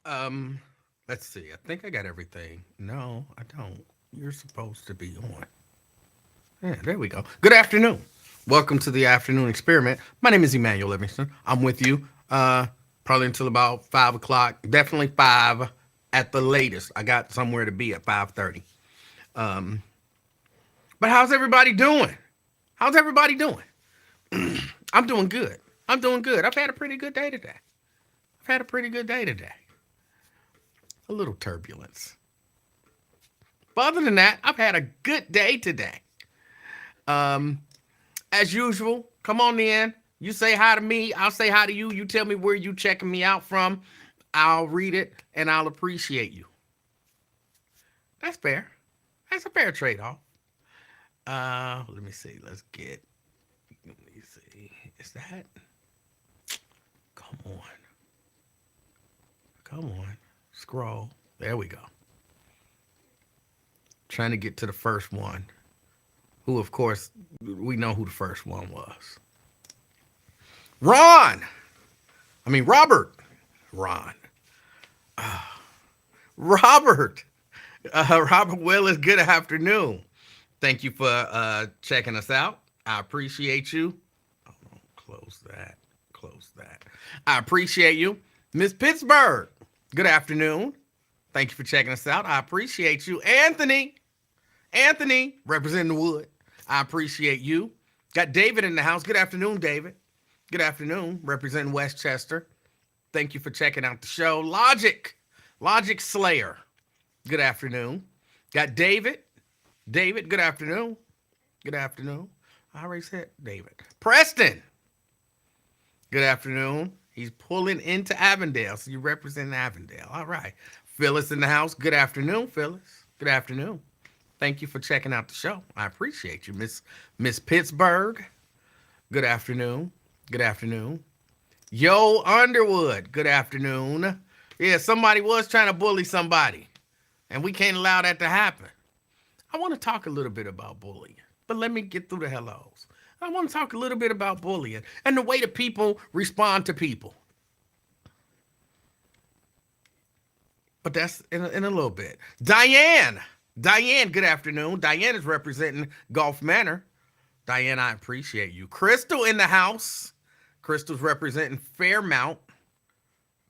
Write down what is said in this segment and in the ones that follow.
Um, let's see. I think I got everything. No, I don't. You're supposed to be on. Yeah, there we go. Good afternoon. Welcome to the afternoon experiment. My name is Emanuel Livingston. I'm with you. Probably until about 5 o'clock. Definitely five at the latest. I got somewhere to be at 5:30. Um, but how's everybody doing? How's everybody doing? I'm doing good. I'm doing good. I've had a pretty good day today. I've had a pretty good day today. A little turbulence. But other than that, I've had a good day today. Um, as usual, come on in. You say hi to me. I'll say hi to you. You tell me where you checking me out from. I'll read it and I'll appreciate you. That's fair. That's a fair trade-off. Let me see. Let me see. Is that? Come on. Come on. Scroll. There we go. Trying to get to the first one. Who, of course, we know who the first one was. Ron. I mean, Robert. Ron. Robert. Robert Willis, good afternoon. Thank you for checking us out. I appreciate you. Oh, close that. Close that. I appreciate you. Miss Pittsburgh, good afternoon. Thank you for checking us out. I appreciate you. Anthony. Anthony, representing the Wood. I appreciate you. Got David in the house. Good afternoon, David. Good afternoon, representing Westchester. Thank you for checking out the show. Logic Slayer. Good afternoon. Got David. David, good afternoon. Good afternoon. I already said David. Preston. Good afternoon. He's pulling into Avondale, so you represent Avondale. All right. Phyllis in the house. Good afternoon, Phyllis. Good afternoon. Thank you for checking out the show. I appreciate you, Miss Pittsburgh. Good afternoon. Good afternoon. Yo Underwood. Good afternoon. Yeah, somebody was trying to bully somebody, and we can't allow that to happen. I want to talk a little bit about bullying, but let me get through the hellos. I want to talk a little bit about bullying and the way that people respond to people. But that's in a little bit. Diane, good afternoon. Diane is representing Gulf Manor. Diane, I appreciate you. Crystal in the house. Crystal's representing Fairmount.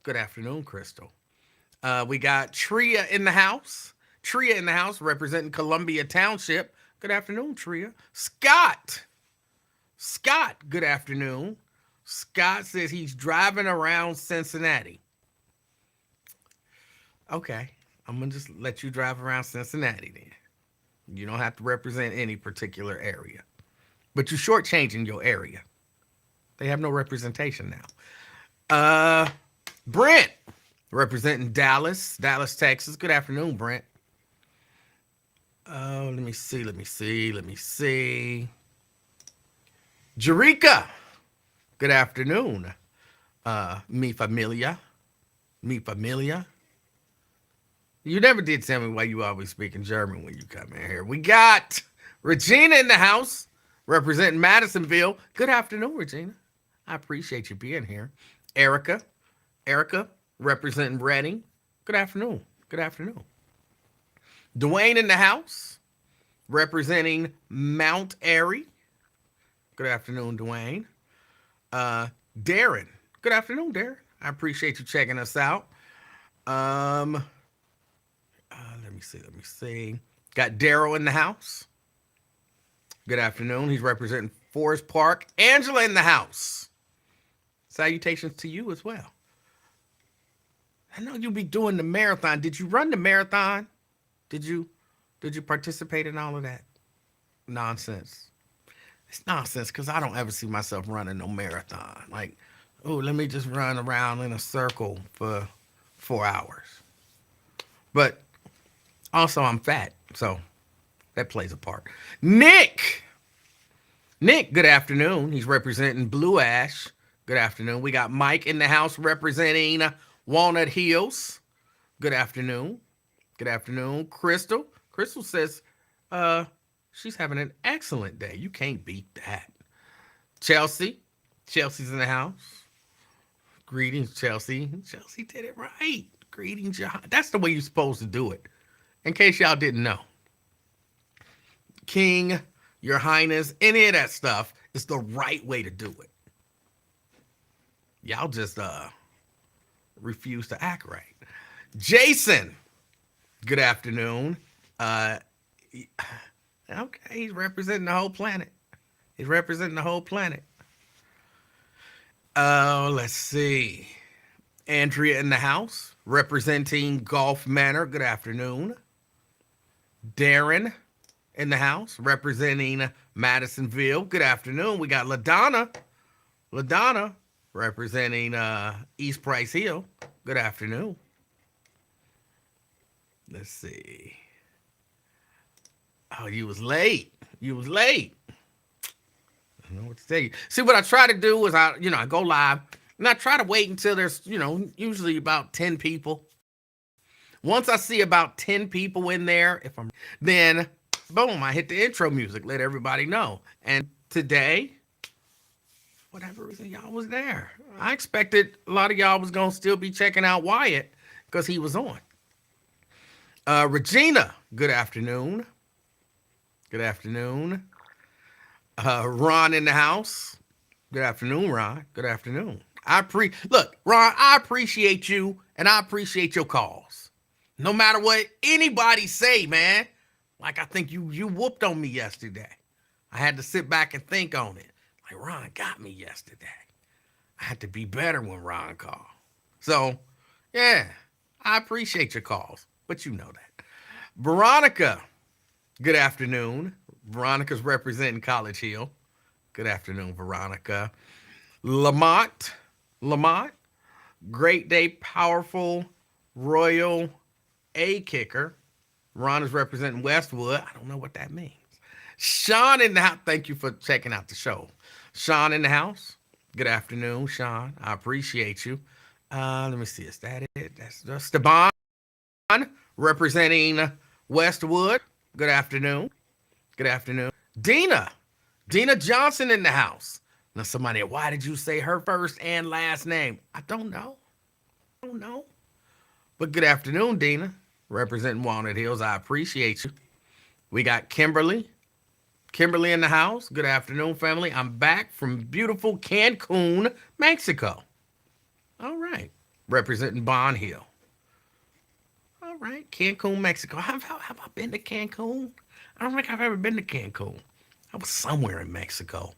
Good afternoon, Crystal. We got Tria in the house. Tria in the house representing Columbia Township. Good afternoon, Tria. Scott, good afternoon. Scott says he's driving around Cincinnati. Okay, I'm going to just let you drive around Cincinnati then. You don't have to represent any particular area. But you're shortchanging your area. They have no representation now. Brent, representing Dallas, Texas. Good afternoon, Brent. Let me see. Jerika, good afternoon. Mi familia. You never did tell me why you always speak in German when you come in here. We got Regina in the house, representing Madisonville. Good afternoon, Regina. I appreciate you being here. Erica, representing Reading. Good afternoon. Dwayne in the house, representing Mount Airy. Good afternoon, Dwayne. Darren. Good afternoon, Darren. I appreciate you checking us out. Let me see. Got Daryl in the house. Good afternoon. He's representing Forest Park. Angela in the house. Salutations to you as well. I know you'll be doing the marathon. Did you run the marathon? Did you participate in all of that nonsense? It's nonsense because I don't ever see myself running no marathon. Like, oh, let me just run around in a circle for 4 hours. But also, I'm fat, so that plays a part. Nick, good afternoon. He's representing Blue Ash. Good afternoon. We got Mike in the house representing Walnut Hills. Good afternoon. Crystal says she's having an excellent day. You can't beat that. Chelsea's in the house. Greetings, Chelsea. Chelsea did it right. Greetings, your highness. That's the way you're supposed to do it. In case y'all didn't know. King, your highness, any of that stuff is the right way to do it. Y'all just refuse to act right. Jason, good afternoon. Uh okay, he's representing the whole planet. He's representing the whole planet. Let's see. Andrea in the house, representing Gulf Manor. Good afternoon. Darren in the house, representing Madisonville. Good afternoon. We got LaDonna. LaDonna, representing East Price Hill. Good afternoon. Let's see. Oh, you was late. You was late. I don't know what to tell you. See, what I try to do is I go live and I try to wait until there's, usually about 10 people. Once I see about 10 people in there, then boom, I hit the intro music, let everybody know. And today, whatever reason y'all was there. I expected a lot of y'all was going to still be checking out Wyatt because he was on. Regina, good afternoon. Good afternoon. Ron in the house. Good afternoon, Ron. Good afternoon. Look, Ron, I appreciate you and I appreciate your calls. No matter what anybody say, man. Like I think you whooped on me yesterday. I had to sit back and think on it. Like Ron got me yesterday. I had to be better when Ron called. So, yeah, I appreciate your calls, but you know that. Veronica, good afternoon. Veronica's representing College Hill. Good afternoon, Veronica. Lamont, great day, powerful, royal A kicker. Ron is representing Westwood. I don't know what that means. Sean in the house. Thank you for checking out the show. Sean in the house. Good afternoon, Sean. I appreciate you. Let me see. Is that it? That's Esteban representing Westwood. Good afternoon. Good afternoon. Dina Johnson in the house. Now somebody, why did you say her first and last name? I don't know. But good afternoon, Dina. Representing Walnut Hills. I appreciate you. We got Kimberly in the house. Good afternoon, family. I'm back from beautiful Cancun, Mexico. All right. Representing Bond Hill. All right. Cancun, Mexico. Have I been to Cancun? I don't think I've ever been to Cancun. I was somewhere in Mexico.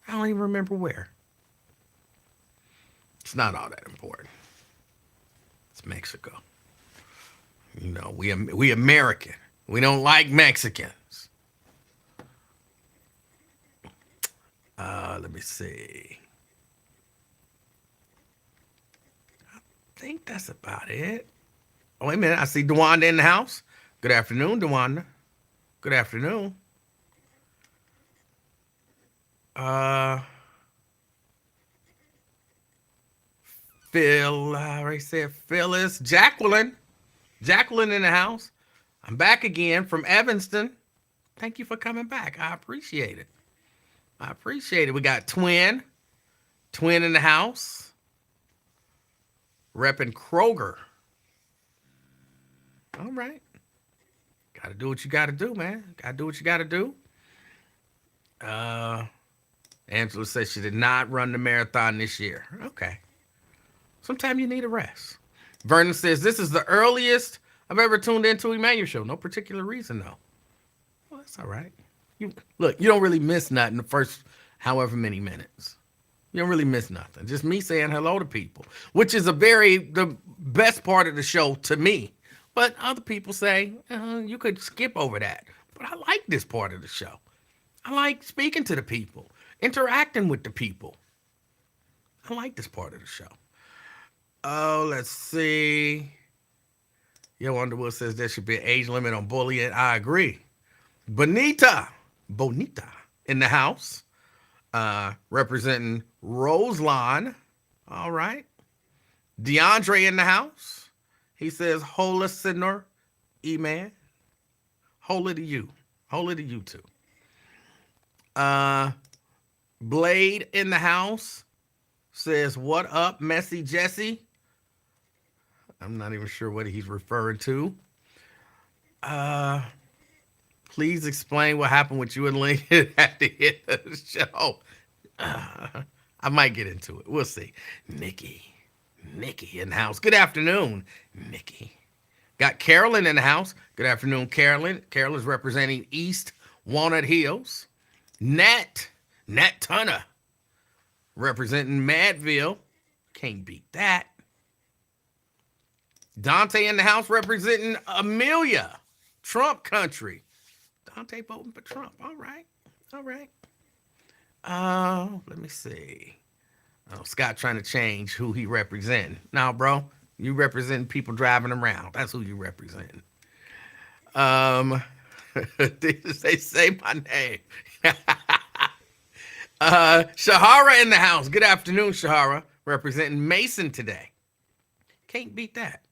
I don't even remember where. It's not all that important. It's Mexico. You know, we American. We don't like Mexicans. Let me see. I think that's about it. Oh, wait a minute. I see DeWanda in the house. Good afternoon, DeWanda. Good afternoon. Phil, I already said Phyllis. Jacqueline in the house. I'm back again from Evanston. Thank you for coming back. I appreciate it. We got Twin in the house. Repping Kroger. All right. Got to do what you got to do, man. Got to do what you got to do. Angela says she did not run the marathon this year. Okay. Sometimes you need a rest. Vernon says, this is the earliest I've ever tuned into Emanuel show. No particular reason, though. Well, that's all right. You don't really miss nothing the first however many minutes. You don't really miss nothing. Just me saying hello to people, which is the best part of the show to me. But other people say, you could skip over that. But I like this part of the show. I like speaking to the people, interacting with the people. I like this part of the show. Oh, let's see. Yo Underwood says there should be an age limit on bullying. I agree. Bonita in the house, representing Roselawn. All right. DeAndre in the house. He says, hola, Senor, E-Man. Hola to you. Hola to you too. Blade in the house says, what up, Messy Jesse? I'm not even sure what he's referring to. Uh, please explain what happened with you and Lincoln at the end of the show. I might get into it. We'll see. Nikki in the house. Good afternoon, Nikki. Got Carolyn in the house. Good afternoon, Carolyn. Carolyn's representing East Walnut Hills. Nat Tunner, representing Madville. Can't beat that. Dante in the house representing Amelia, Trump country. Dante voting for Trump. All right. All right. Let me see. Oh, Scott trying to change who he representing. Now, bro, you representing people driving around. That's who you representing. They say my name. Shahara in the house. Good afternoon, Shahara. Representing Mason today. Can't beat that.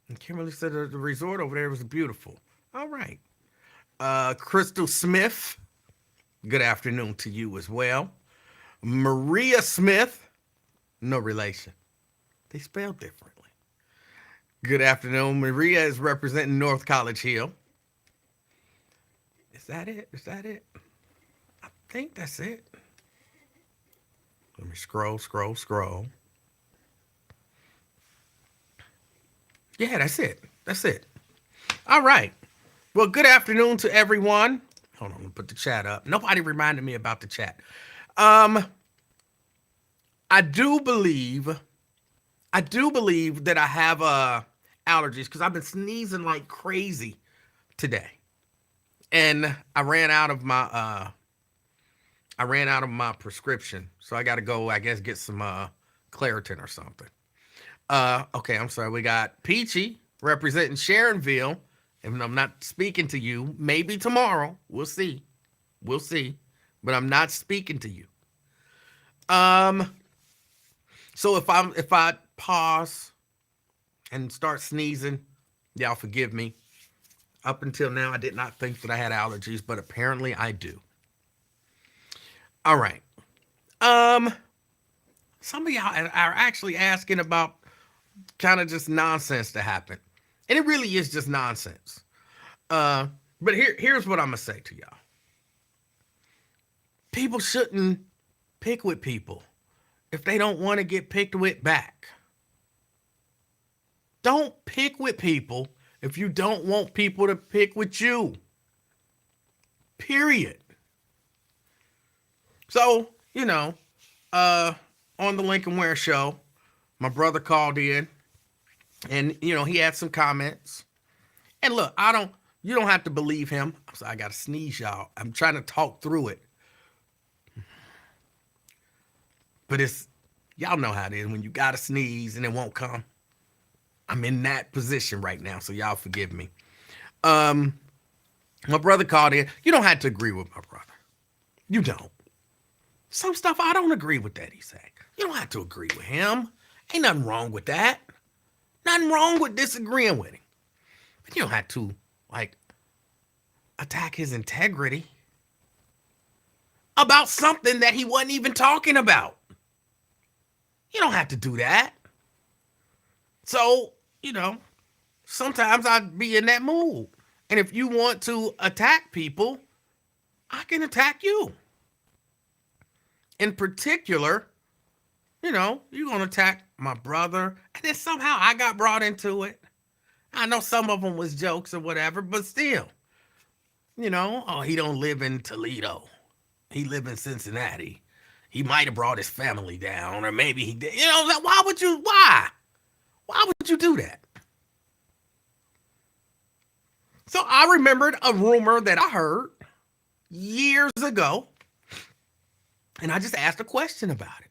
And Kimberly said the resort over there was beautiful. All right. Crystal Smith. Good afternoon to you as well. Maria Smith. No relation. They spell differently. Good afternoon. Maria is representing North College Hill. Is that it? Is that it? I think that's it. Let me scroll. Yeah, that's it. That's it. All right. Well, good afternoon to everyone. Hold on, let me put the chat up. Nobody reminded me about the chat. I do believe that I have allergies because I've been sneezing like crazy today, and I ran out of my prescription, so I got to go. I guess get some Claritin or something. Okay, I'm sorry. We got Peachy representing Sharonville. And I'm not speaking to you. Maybe tomorrow. We'll see. We'll see. But I'm not speaking to you. So if I pause and start sneezing, y'all forgive me. Up until now, I did not think that I had allergies, but apparently I do. All right. Some of y'all are actually asking about kind of just nonsense to happen. And it really is just nonsense. But here's what I'm going to say to y'all. People shouldn't pick with people if they don't want to get picked with back. Don't pick with people if you don't want people to pick with you. Period. So, on the Lincoln Ware show, my brother called in. And, he had some comments. And look, you don't have to believe him. I'm sorry, I got to sneeze, y'all. I'm trying to talk through it. But y'all know how it is when you got to sneeze and it won't come. I'm in that position right now, so y'all forgive me. My brother called in. You don't have to agree with my brother. You don't. Some stuff I don't agree with that he said. You don't have to agree with him. Ain't nothing wrong with that. Nothing wrong with disagreeing with him. But you don't have to, attack his integrity about something that he wasn't even talking about. You don't have to do that. So, sometimes I'd be in that mood. And if you want to attack people, I can attack you. In particular, you're going to attack my brother. And then somehow I got brought into it. I know some of them was jokes or whatever, but still, he don't live in Toledo. He live in Cincinnati. He might have brought his family down, or maybe he did. Why would you do that? So I remembered a rumor that I heard years ago, and I just asked a question about it.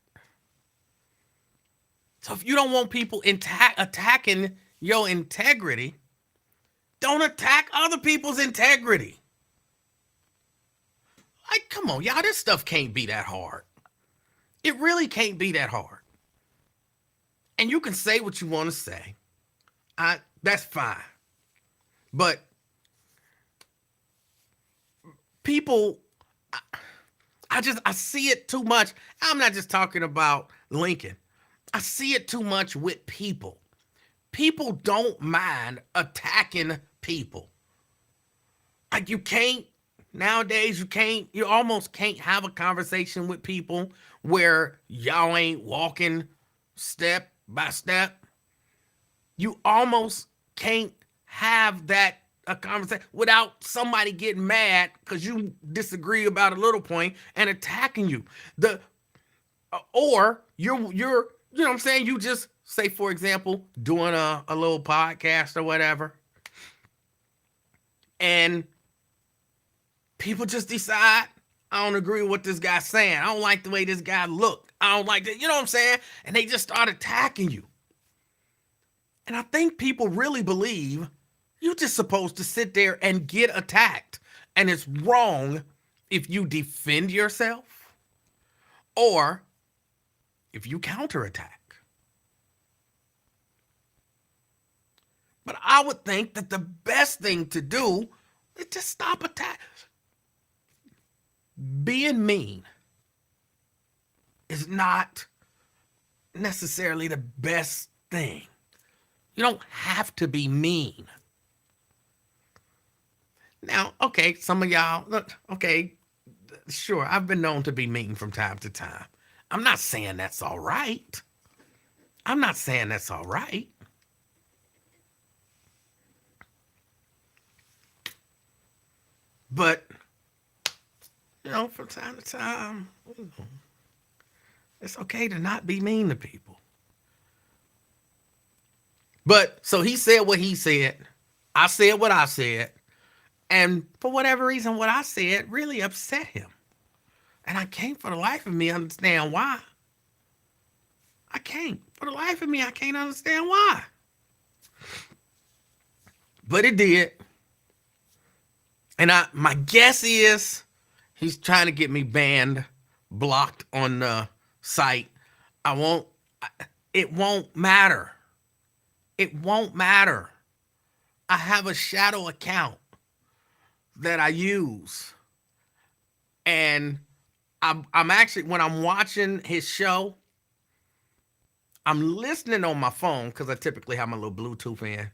So if you don't want people attacking your integrity, don't attack other people's integrity. Come on, y'all, this stuff can't be that hard. It really can't be that hard. And you can say what you want to say. That's fine. But people, I see it too much. I'm not just talking about Lincoln. I see it too much with people. People don't mind attacking people. Like you can't nowadays, you almost can't have a conversation with people where y'all ain't walking step by step. You almost can't have that a conversation without somebody getting mad because you disagree about a little point and attacking you. The or you're you know what I'm saying, you just say, for example, doing a little podcast or whatever, and people just decide, I don't agree with what this guy's saying. I don't like the way this guy looked. I don't like that. You know what I'm saying? And they just start attacking you. And I think people really believe you're just supposed to sit there and get attacked. And it's wrong if you defend yourself or if you counterattack. But I would think that the best thing to do is just stop attacking. Being mean is not necessarily the best thing. You don't have to be mean. Now, okay, some of y'all, okay, sure, I've been known to be mean from time to time. I'm not saying that's all right. I'm not saying that's all right. But, from time to time, it's okay to not be mean to people. But, so he said what he said. I said what I said. And for whatever reason, what I said really upset him. And I can't for the life of me understand why. I can't. For the life of me, I can't understand why. But it did. And my guess is he's trying to get me banned, blocked on the site. It won't matter. It won't matter. I have a shadow account that I use. And I'm actually, when I'm watching his show, I'm listening on my phone because I typically have my little Bluetooth in.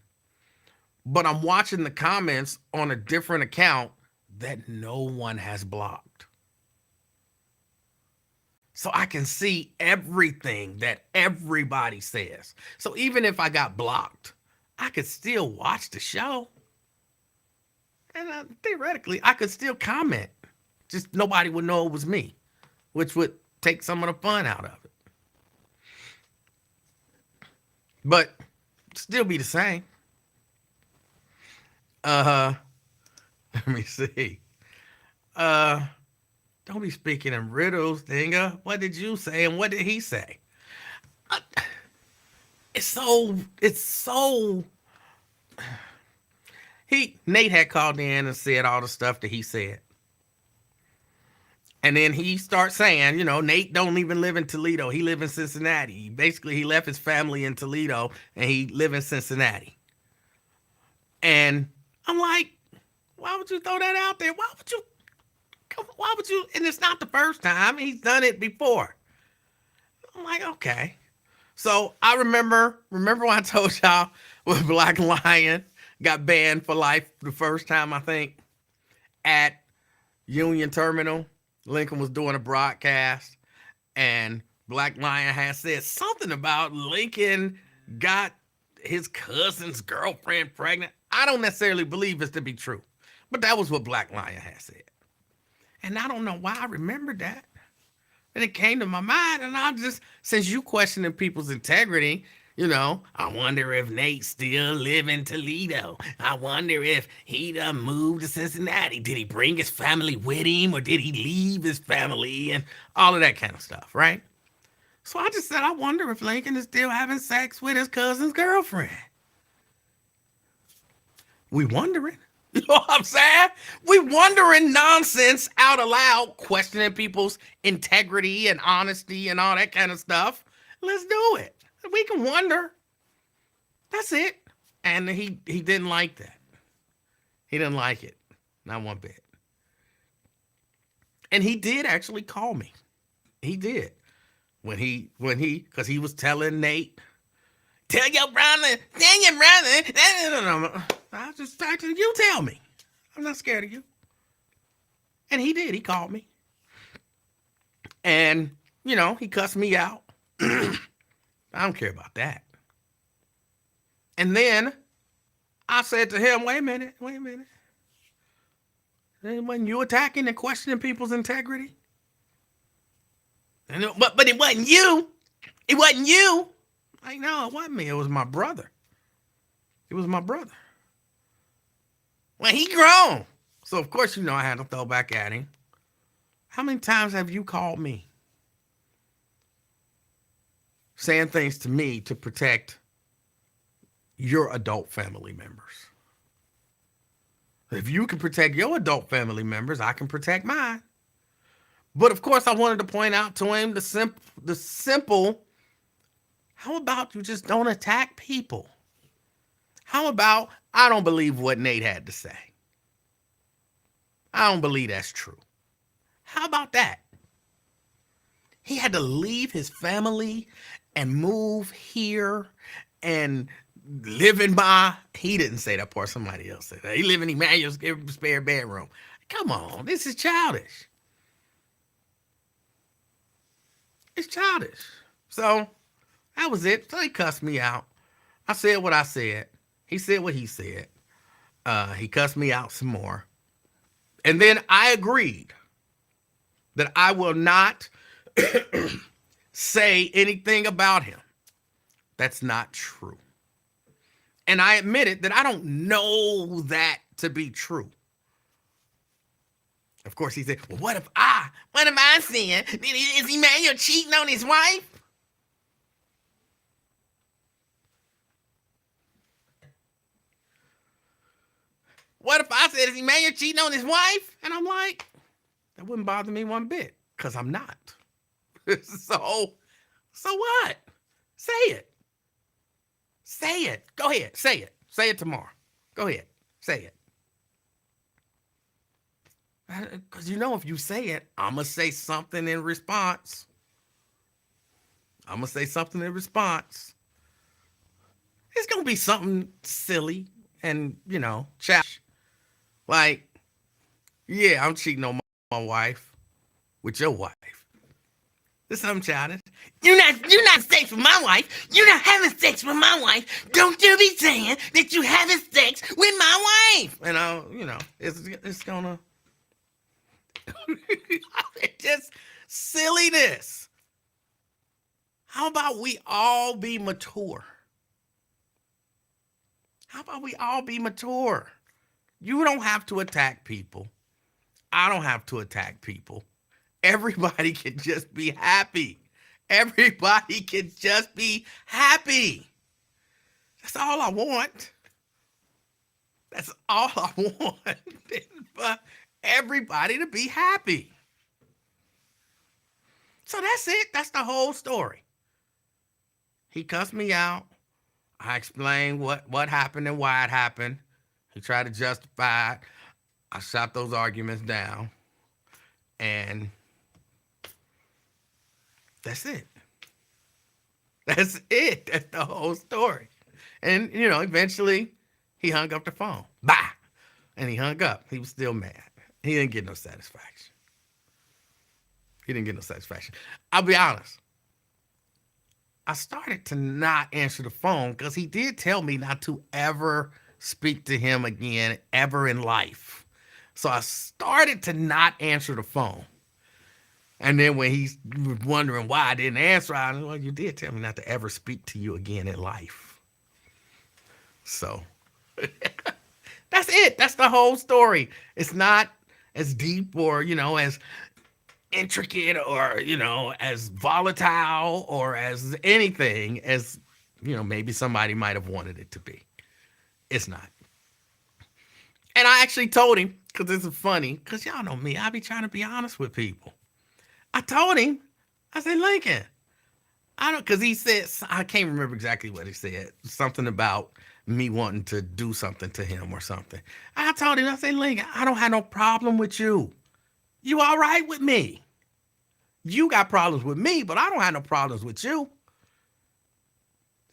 But I'm watching the comments on a different account that no one has blocked. So I can see everything that everybody says. So even if I got blocked, I could still watch the show. And theoretically, I could still comment. Just nobody would know it was me, which would take some of the fun out of it. But still be the same. Let me see. Don't be speaking in riddles, Dinga. What did you say and what did he say? Nate had called in and said all the stuff that he said. And then he starts saying, Nate don't even live in Toledo. He live in Cincinnati. Basically, he left his family in Toledo and he live in Cincinnati. And I'm like, why would you throw that out there? Why would you? And it's not the first time. He's done it before. I'm like, okay. So I remember when I told y'all when Black Lion got banned for life the first time, I think, at Union Terminal. Lincoln was doing a broadcast and Black Lion had said something about Lincoln got his cousin's girlfriend pregnant. I don't necessarily believe this to be true, but that was what Black Lion had said. And I don't know why I remembered that. And it came to my mind, and since you questioning people's integrity, I wonder if Nate still live in Toledo. I wonder if he done moved to Cincinnati. Did he bring his family with him, or did he leave his family, and all of that kind of stuff, right? So I just said, I wonder if Lincoln is still having sex with his cousin's girlfriend. We wondering. You know what I'm saying? We wondering nonsense out aloud, questioning people's integrity and honesty and all that kind of stuff. Let's do it. We can wonder. That's it. And he didn't like that. He didn't like it. Not one bit. And he did actually call me. He did. Because he was telling Nate, tell your brother. I just started, you tell me. I'm not scared of you. And he did. He called me. And, he cussed me out. I don't care about that. And then I said to him, wait a minute. Wasn't you attacking and questioning people's integrity? But it wasn't you. It wasn't you. Like, no, it wasn't me. It was my brother. Well, he grown. So, of course, I had to throw back at him. How many times have you called me? Saying things to me to protect your adult family members. If you can protect your adult family members, I can protect mine. But of course, I wanted to point out to him the simple, how about you just don't attack people? How about I don't believe what Nate had to say? I don't believe that's true. How about that? He had to leave his family and move here and he didn't say that part, somebody else said that. He lived in Emanuel's spare bedroom. Come on, this is childish. It's childish. So that was it. So he cussed me out. I said what I said. He said what he said. He cussed me out some more. And then I agreed that I will not say anything about him that's not true. And I admitted that I don't know that to be true. Of course, he said, well, what am I saying? Is Emanuel cheating on his wife? What if I said, is Emanuel cheating on his wife? And I'm like, that wouldn't bother me one bit, because I'm not. So what? Say it. Say it. Go ahead. Say it. Say it tomorrow. Go ahead. Say it. Because if you say it, I'm going to say something in response. It's going to be something silly and, childish. Like, yeah, I'm cheating on my wife with your wife. There's something childish. You're not sex with my wife. You're not having sex with my wife. Don't you be saying that you having sex with my wife. And it's gonna it's just silliness. How about we all be mature? You don't have to attack people. I don't have to attack people. Everybody can just be happy. That's all I want. For everybody to be happy. So that's it. That's the whole story. He cussed me out. I explained what happened and why it happened. He tried to justify it. I shot those arguments down. And that's it. That's the whole story. And, eventually he hung up the phone. Bye. And he hung up. He was still mad. He didn't get no satisfaction. I'll be honest. I started to not answer the phone because he did tell me not to ever speak to him again, ever in life. So I started to not answer the phone. And then when he's wondering why I didn't answer, I said, well, you did tell me not to ever speak to you again in life. So that's it. That's the whole story. It's not as deep or, as intricate or, as volatile or as anything as, maybe somebody might have wanted it to be. It's not. And I actually told him, because this is funny, because y'all know me, I be trying to be honest with people. I told him, I said, Lincoln, because he said, I can't remember exactly what he said, something about me wanting to do something to him or something. I told him, I said, Lincoln, I don't have no problem with you. You all right with me? You got problems with me, but I don't have no problems with you.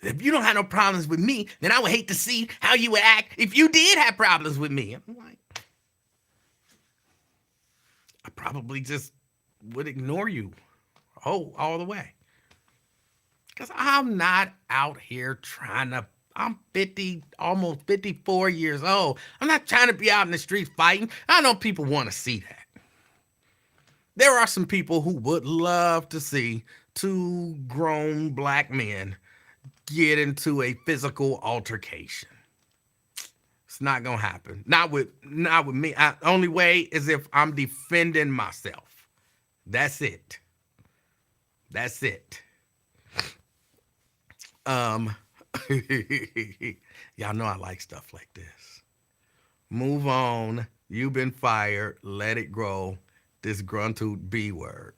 If you don't have no problems with me, then I would hate to see how you would act if you did have problems with me. I'm like, I probably just would ignore you all the way. Because I'm not out here trying to, I'm 50, almost 54 years old. I'm not trying to be out in the streets fighting. I know people want to see that. There are some people who would love to see two grown black men get into a physical altercation. It's not gonna happen. Not with me. Only way is if I'm defending myself. That's it. That's it. Um, y'all know I like stuff like this. Move on. You've been fired. Let it grow. Disgruntled B word.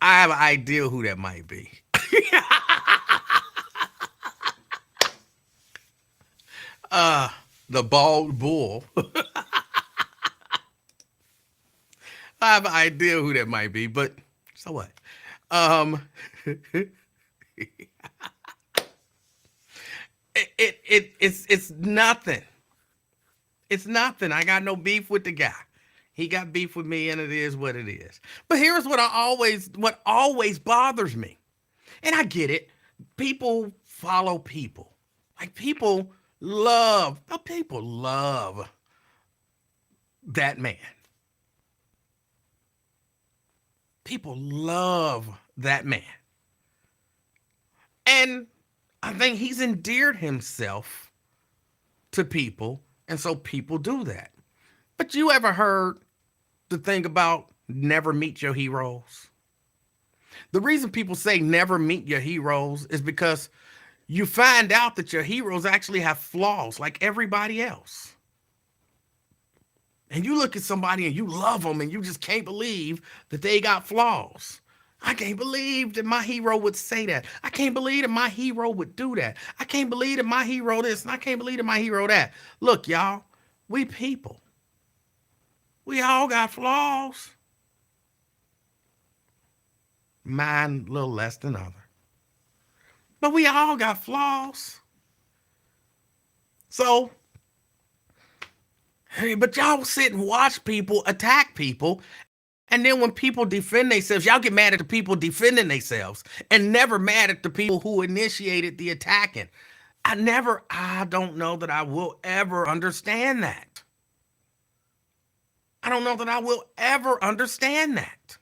I have an idea who that might be. The bald bull. I have an idea who that might be, but so what? Um, it's nothing. It's nothing. I got no beef with the guy. He got beef with me, and it is what it is. But here's what always bothers me, and I get it. People follow people. Like people love that man. People love that man. And I think he's endeared himself to people, and so people do that. But you ever heard the thing about never meet your heroes? The reason people say never meet your heroes is because you find out that your heroes actually have flaws like everybody else. And you look at somebody and you love them and you just can't believe that they got flaws. I can't believe that my hero would say that. I can't believe that my hero would do that. I can't believe that my hero this and I can't believe that my hero that. Look, y'all, we people. We all got flaws. Mine a little less than other. But we all got flaws. So, hey, but y'all sit and watch people attack people. And then when people defend themselves, y'all get mad at the people defending themselves and never mad at the people who initiated the attacking. I don't know that I will ever understand that. I don't know that I will ever understand that.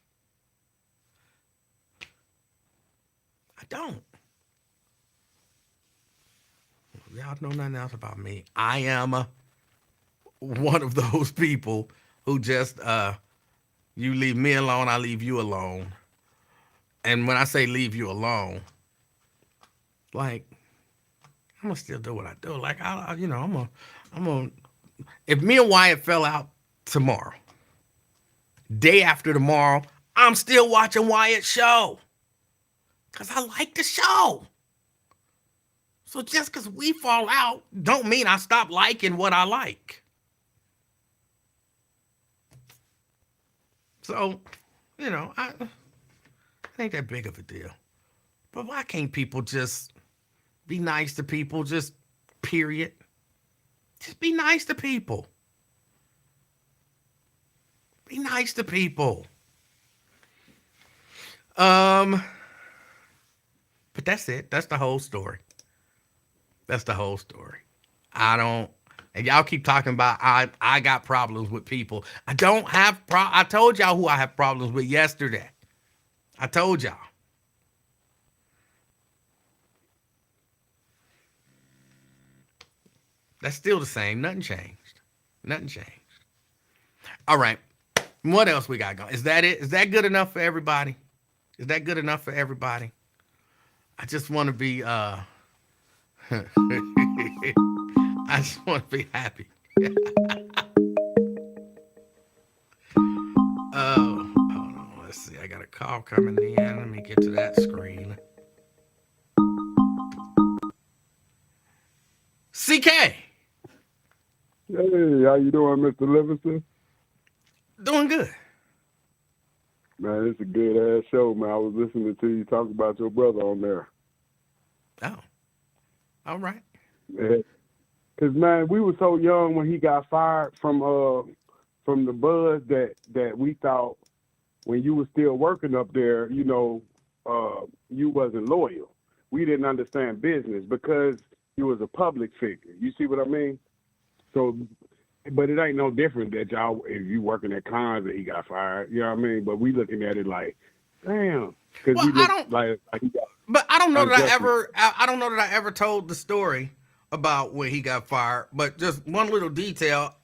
I don't. Y'all know nothing else about me. I am one of those people who just you leave me alone, I leave you alone. And when I say leave you alone, like I'm gonna still do what I do. Like I'm gonna. If me and Wyatt fell out tomorrow, day after tomorrow, I'm still watching Wyatt's show because I like the show. So just because we fall out, don't mean I stop liking what I like. So, it ain't that big of a deal. But why can't people just be nice to people? Just period. Just be nice to people. Be nice to people. But that's it. That's the whole story. That's the whole story. And y'all keep talking about I got problems with people. I don't have I told y'all who I have problems with yesterday. I told y'all. That's still the same. Nothing changed. Nothing changed. All right. What else we got going? Is that it? Is that good enough for everybody? Is that good enough for everybody? I just want to be I just want to be happy. Oh, hold on. Let's see. I got a call coming in. Let me get to that screen. CK. Hey, how you doing, Mr. Livingston? Doing good. Man, it's a good ass show, man. I was listening to you talk about your brother on there. Oh, all right. Yeah. Cause man, we were so young when he got fired from the buzz that we thought when you were still working up there, you wasn't loyal. We didn't understand business because you was a public figure. You see what I mean? So, but it ain't no different that y'all if you working at cons that he got fired. You know what I mean? But we looking at it like, damn, because Well, we I look don't, like he got but I don't know that unjustly. I don't know that I ever told the story about when he got fired. But just one little detail,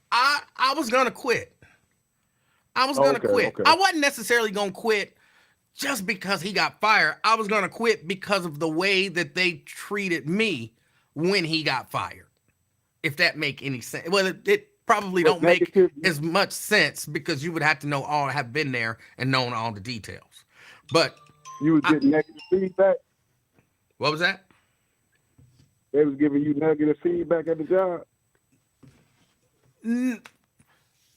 I was gonna quit. I was gonna Okay, quit. okay. I wasn't necessarily gonna quit just because he got fired. I was gonna quit because of the way that they treated me when he got fired. If that make any sense. Well, it probably But don't make negative, as much sense because you would have to know all have been there and known all the details. But you was I, getting negative feedback. what was that? They was giving you negative feedback at the job.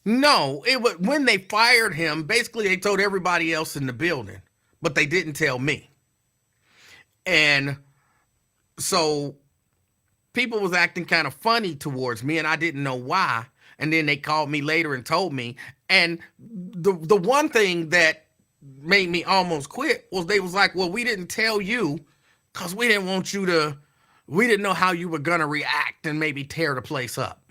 No, it was when they fired him. Basically, they told everybody else in the building, but they didn't tell me. And so people was acting kind of funny towards me, and I didn't know why. And then they called me later and told me. And the one thing that made me almost quit was they was like, "Well, we didn't tell you because we didn't want you to. We didn't know how you were gonna react and maybe tear the place up."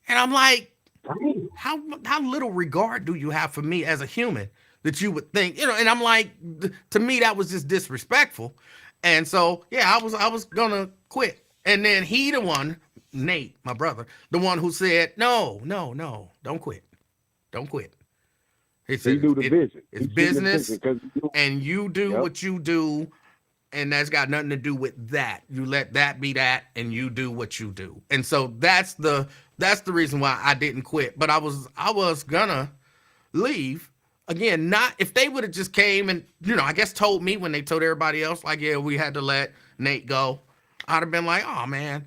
And I'm like, Damn. how little regard do you have for me as a human that you would think, and I'm like, to me that was just disrespectful. And so yeah, I was gonna quit. And then he the one, Nate, my brother, the one who said, no, no, no, don't quit. Don't quit. He He said knew the vision. it's He seen the vision business because and you do yep. what you do, and that's got nothing to do with that. You let that be that, and you do what you do. And so that's the reason why I didn't quit. But I was gonna leave again. Not if they would have just came and I guess told me when they told everybody else like, yeah, we had to let Nate go. I'd have been like, oh man,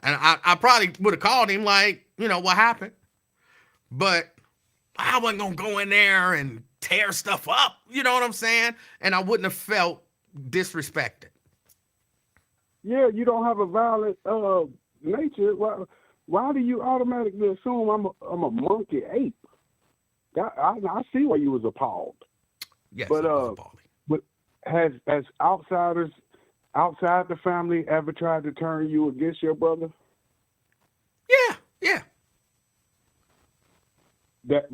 and I probably would have called him like, what happened. But I wasn't gonna go in there and tear stuff up. You know what I'm saying? And I wouldn't have felt disrespected. Yeah, you don't have a violent nature. Why do you automatically assume I'm a monkey ape? I see why you was appalled. Yes, But it was appalling. but has outsiders outside the family ever tried to turn you against your brother? Yeah, yeah. That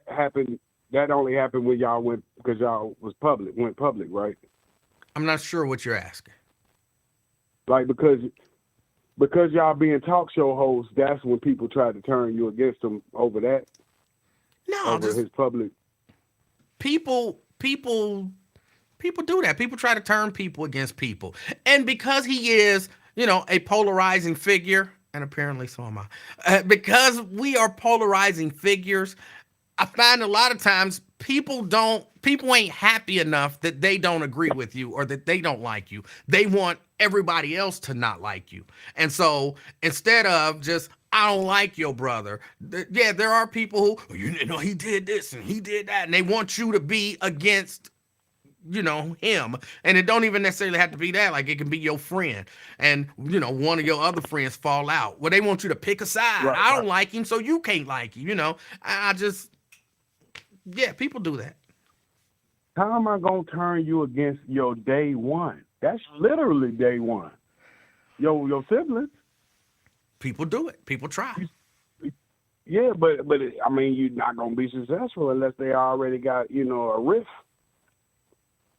happened. That only happened when y'all went because y'all went public, right? I'm not sure what you're asking. Like because y'all being talk show hosts, that's when people tried to turn you against him No, over just his public. people do that. People try to turn people against people. And because he is, a polarizing figure, and apparently so am I, because we are polarizing figures, I find a lot of times people ain't happy enough that they don't agree with you or that they don't like you. They want everybody else to not like you. And so instead of just I don't like your brother. Yeah, there are people who he did this and he did that, and they want you to be against him. And it don't even necessarily have to be that. Like it can be your friend, and one of your other friends fall out. Well, they want you to pick a side. Right, I right. don't like him, so you can't like him. I just yeah, people do that. How am I gonna turn you against your day one? That's literally day one. Your siblings. People do it. People try. Yeah, but I mean, you're not gonna be successful unless they already got a riff.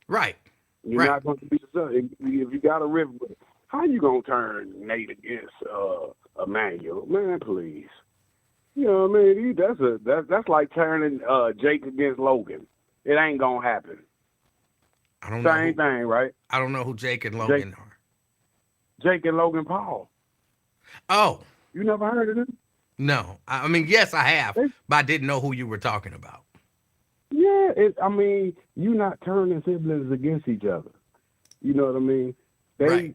Right. You're Right. not going to be successful if you got a riff. How you gonna turn Nate against Emanuel? Man, please. You know what I mean? That's like turning Jake against Logan. It ain't gonna happen. I don't know Same who thing, right? I don't know who Jake and Jake, Logan are. Jake and Logan Paul. Oh, You never heard of them? no. I mean, yes, I have, They, but I didn't know who you were talking about. yeah, I mean, you not turning siblings against each other. You know what I mean? Right.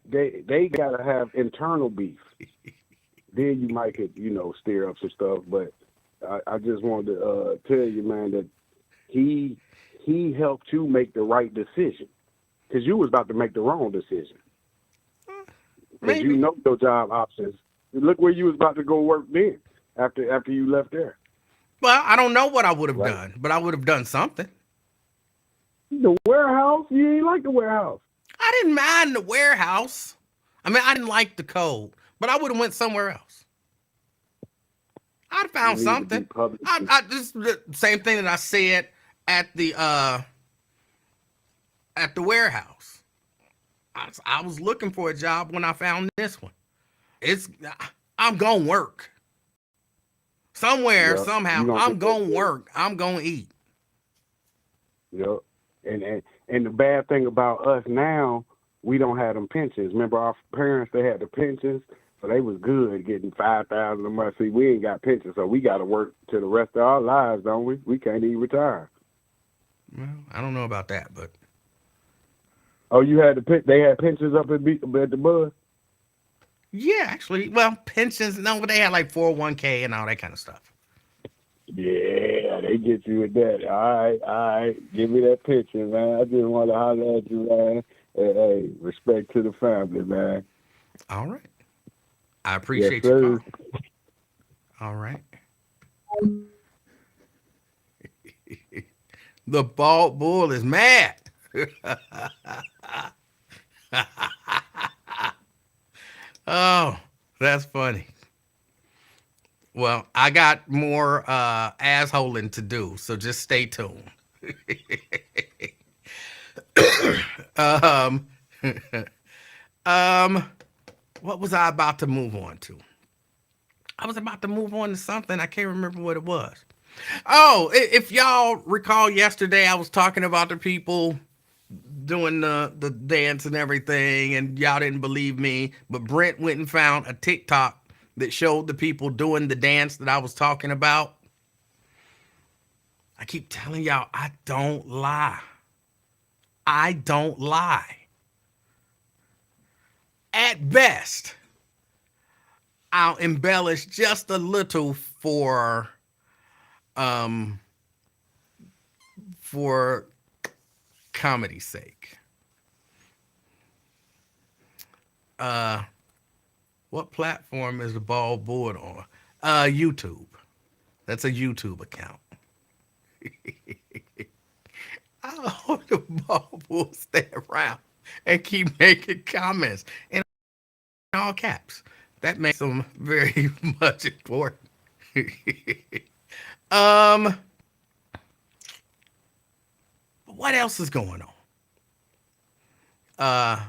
They gotta have internal beef. Then you might could stir up some stuff. But I just wanted to tell you, man, that he he helped you make the right decision because you was about to make the wrong decision because you Maybe. know your job options. Look where you was about to go work then after you left there. Well, I don't know what I would have Right. done, but I would have done something. The warehouse, you ain't like the warehouse. I didn't mind the warehouse. I mean, I didn't like the code, but I would have went somewhere else. I'd You found need to be something. public. I just the same thing that I said at the warehouse. I was looking for a job when I found this one. It's I'm gonna work somewhere Yeah, somehow. you gonna I'm get that gonna thing. work. I'm gonna eat. Yeah, and the bad thing about us now, we don't have them pensions. Remember our parents? They had the pensions, so they was good getting 5,000 a month. See, we ain't got pensions, so we got to work to the rest of our lives, don't we? We can't even retire. Well, I don't know about that, but Oh, you had they had pensions up at the bus. yeah, actually, well, pensions. No, but they had like 401k and all that kind of stuff. Yeah, they get you with that. All right. Give me that pension, man. I just want to holler at you, man. Hey, respect to the family, man. All right. I Yes, appreciate your sir. call. All right. The bald bull is mad. Oh, that's funny. Well, I got more assholing to do, so just stay tuned. um, um, what was I about to move on to? I was about to move on to something. I can't remember what it was. Oh, if y'all recall yesterday, I was talking about the people doing the dance and everything, and y'all didn't believe me. But Brent went and found a TikTok that showed the people doing the dance that I was talking about. I keep telling y'all, I don't lie. I don't lie. At best, I'll embellish just a little um for comedy's sake. Uh what platform is the ball board on? YouTube. That's a YouTube account. I hope the ball will stay around and keep making comments in all caps. That makes them very much important. um, what else is going on? Uh,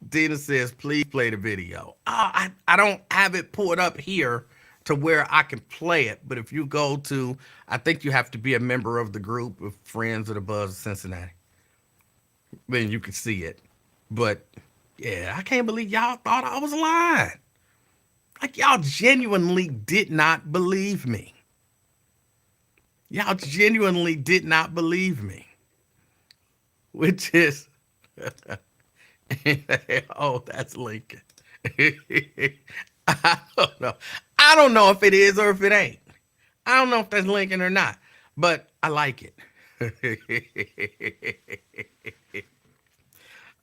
Dina says, please play the video. I don't have it pulled up here to where I can play it, but if you go to, I think you have to be a member of the group of Friends of the Buzz of Cincinnati. Then you can see it. But yeah, I can't believe y'all thought I was lying. Like y'all genuinely did not believe me. Y'all genuinely did not believe me. Which is oh, that's Lincoln. I don't know. I don't know if it is or if it ain't. I don't know if that's Lincoln or not, but I like it.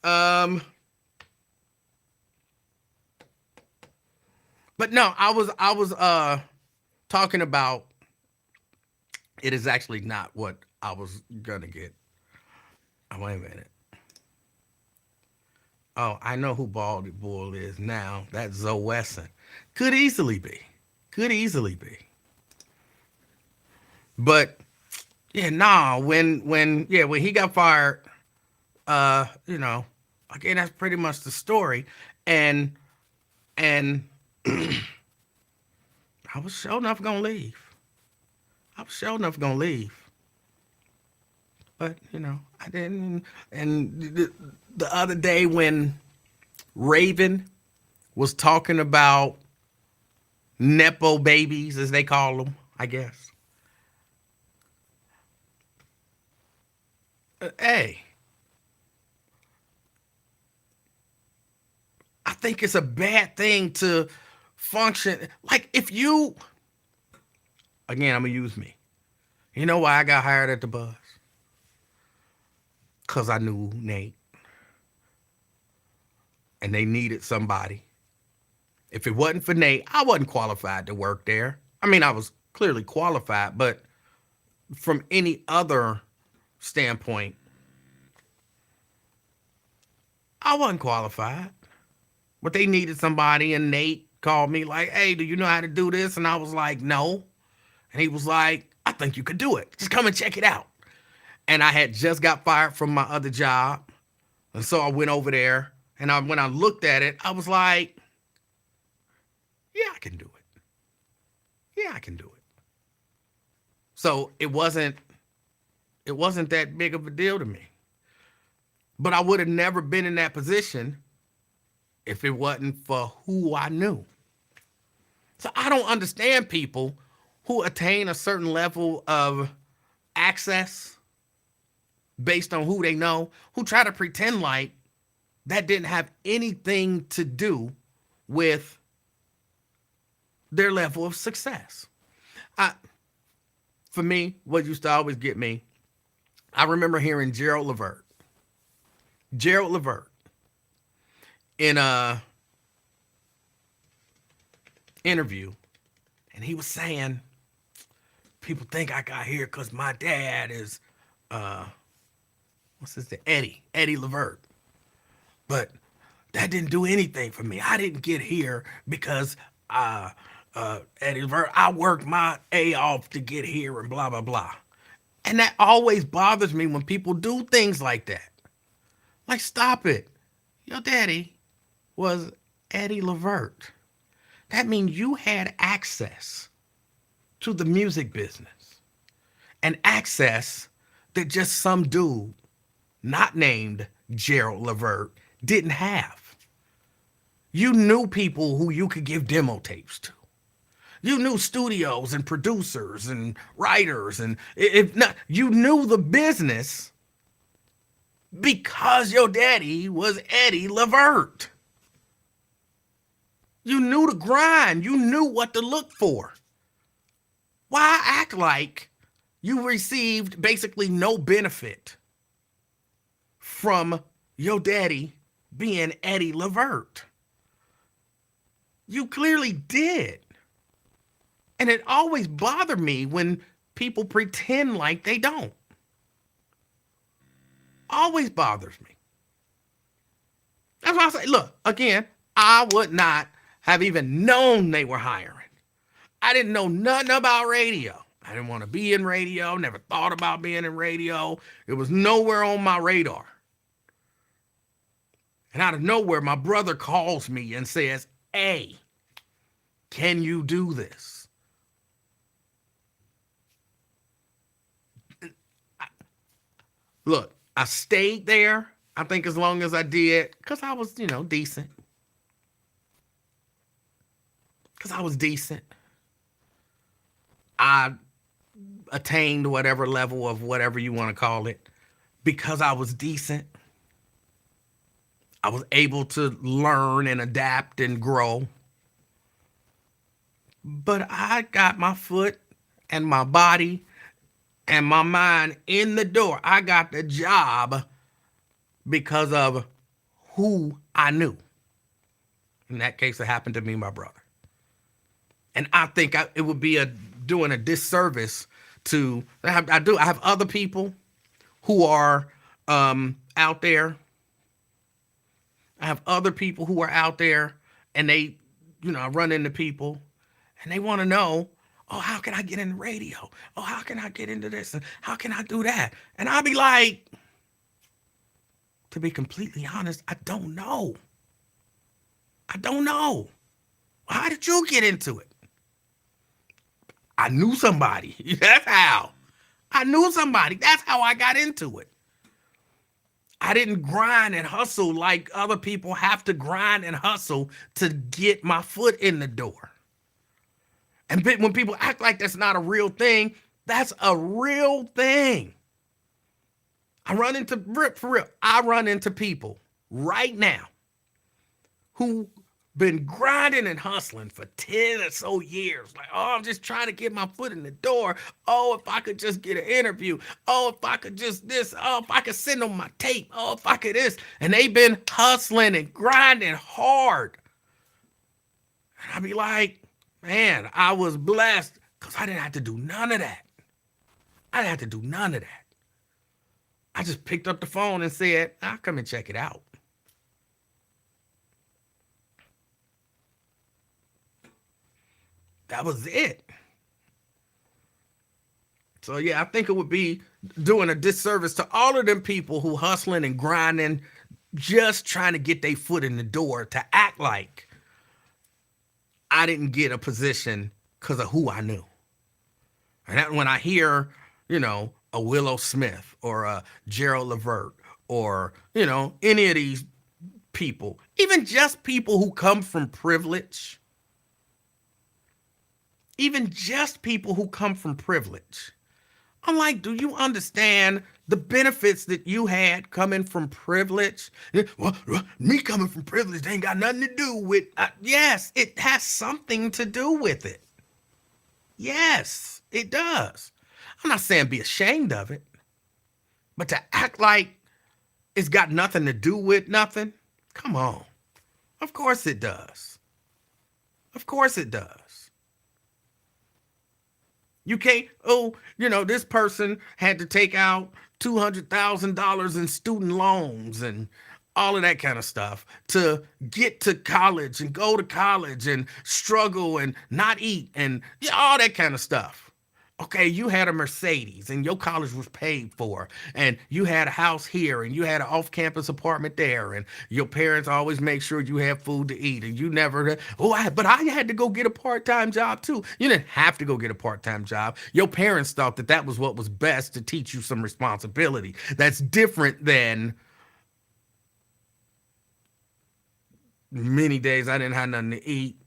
um, but no, I was talking about it is actually not what I was gonna get. Oh, wait a minute. Oh, I know who Baldy Bull is now. That's Zoe Wesson. Could easily be. Could easily be. But yeah, nah, when he got fired, you know, okay, that's pretty much the story. And and I was sure enough gonna leave. I was sure enough gonna leave. But, you know, I didn't. And the other day when Raven was talking about Nepo babies, as they call them, I guess. Hey, I think it's a bad thing to function. Like, if you, again, I'm going to use me. You know why I got hired at the bus? because I knew Nate and they needed somebody. If it wasn't for Nate, I wasn't qualified to work there. I mean, I was clearly qualified, but from any other standpoint, I wasn't qualified. But they needed somebody, and Nate called me like, "Hey, do you know how to do this?" And I was like, "No." And he was like, "I think you could do it. Just come and check it out." And I had just got fired from my other job. And so I went over there, and when I looked at it, I was like, "Yeah, I can do it. Yeah, I can do it." So it wasn't that big of a deal to me. But I would have never been in that position if it wasn't for who I knew. So I don't understand people who attain a certain level of access based on who they know, who try to pretend like that didn't have anything to do with their level of success. I, for me, what used to always get me, I remember hearing Gerald Levert in a interview, and he was saying, people think I got here because my dad is, what's his name? Eddie Levert. But that didn't do anything for me. I didn't get here because Eddie Levert, I worked my A off to get here and blah, blah, blah. And that always bothers me when people do things like that. Like, stop it. Your daddy was Eddie Levert. That means you had access to the music business, and access that just some dude not named Gerald Levert didn't have. You knew people who you could give demo tapes to. You knew studios and producers and writers, and if not, you knew the business because your daddy was Eddie Levert. You knew the grind. You knew what to look for. Why act like you received basically no benefit from your daddy being Eddie Levert? You clearly did. And it always bothered me when people pretend like they don't. Always bothers me. That's why I say, look, again, I would not have even known they were hiring. I didn't know nothing about radio. I didn't want to be in radio, never thought about being in radio. It was nowhere on my radar. And out of nowhere, my brother calls me and says, "Hey, can you do this?" Look, I stayed there, I think as long as I did, because I was, decent. Because I was decent. I attained whatever level of whatever you want to call it because I was decent. I was able to learn and adapt and grow. But I got my foot and my body and my mind in the door. I got the job because of who I knew. In that case, it happened to me, my brother. And I think it would be doing a disservice to. I have other people who are out there. I have other people who are out there, and they, I run into people, and they want to know, oh, how can I get in the radio? Oh, how can I get into this? And how can I do that? And I'll be like, to be completely honest, I don't know. I don't know. How did you get into it? I knew somebody. That's how. I knew somebody. That's how I got into it. I didn't grind and hustle like other people have to grind and hustle to get my foot in the door. And when people act like that's not a real thing, that's a real thing. I run into people right now who been grinding and hustling for 10 or so years. Like, oh, I'm just trying to get my foot in the door. Oh, if I could just get an interview. Oh, if I could just this. Oh, if I could send them my tape. Oh, if I could this. And they've been hustling and grinding hard. And I'd be like, man, I was blessed because I didn't have to do none of that. I didn't have to do none of that. I just picked up the phone and said, I'll come and check it out. That was it. So yeah, I think it would be doing a disservice to all of them people who hustling and grinding, just trying to get their foot in the door, to act like I didn't get a position because of who I knew. And that, when I hear, a Willow Smith or a Gerald Levert or, any of these people, even just people who come from privilege, I'm like, do you understand the benefits that you had coming from privilege? Well, me coming from privilege ain't got nothing to do with, yes, it has something to do with it. Yes, it does. I'm not saying be ashamed of it, but to act like it's got nothing to do with nothing, come on. Of course it does. Of course it does. You can't, this person had to take out $200,000 in student loans and all of that kind of stuff to get to college and go to college and struggle and not eat and all that kind of stuff. Okay, you had a Mercedes and your college was paid for, and you had a house here and you had an off-campus apartment there, and your parents always make sure you have food to eat, and you never, but I had to go get a part-time job too. You didn't have to go get a part-time job. Your parents thought that was what was best to teach you some responsibility. That's different than many days I didn't have nothing to eat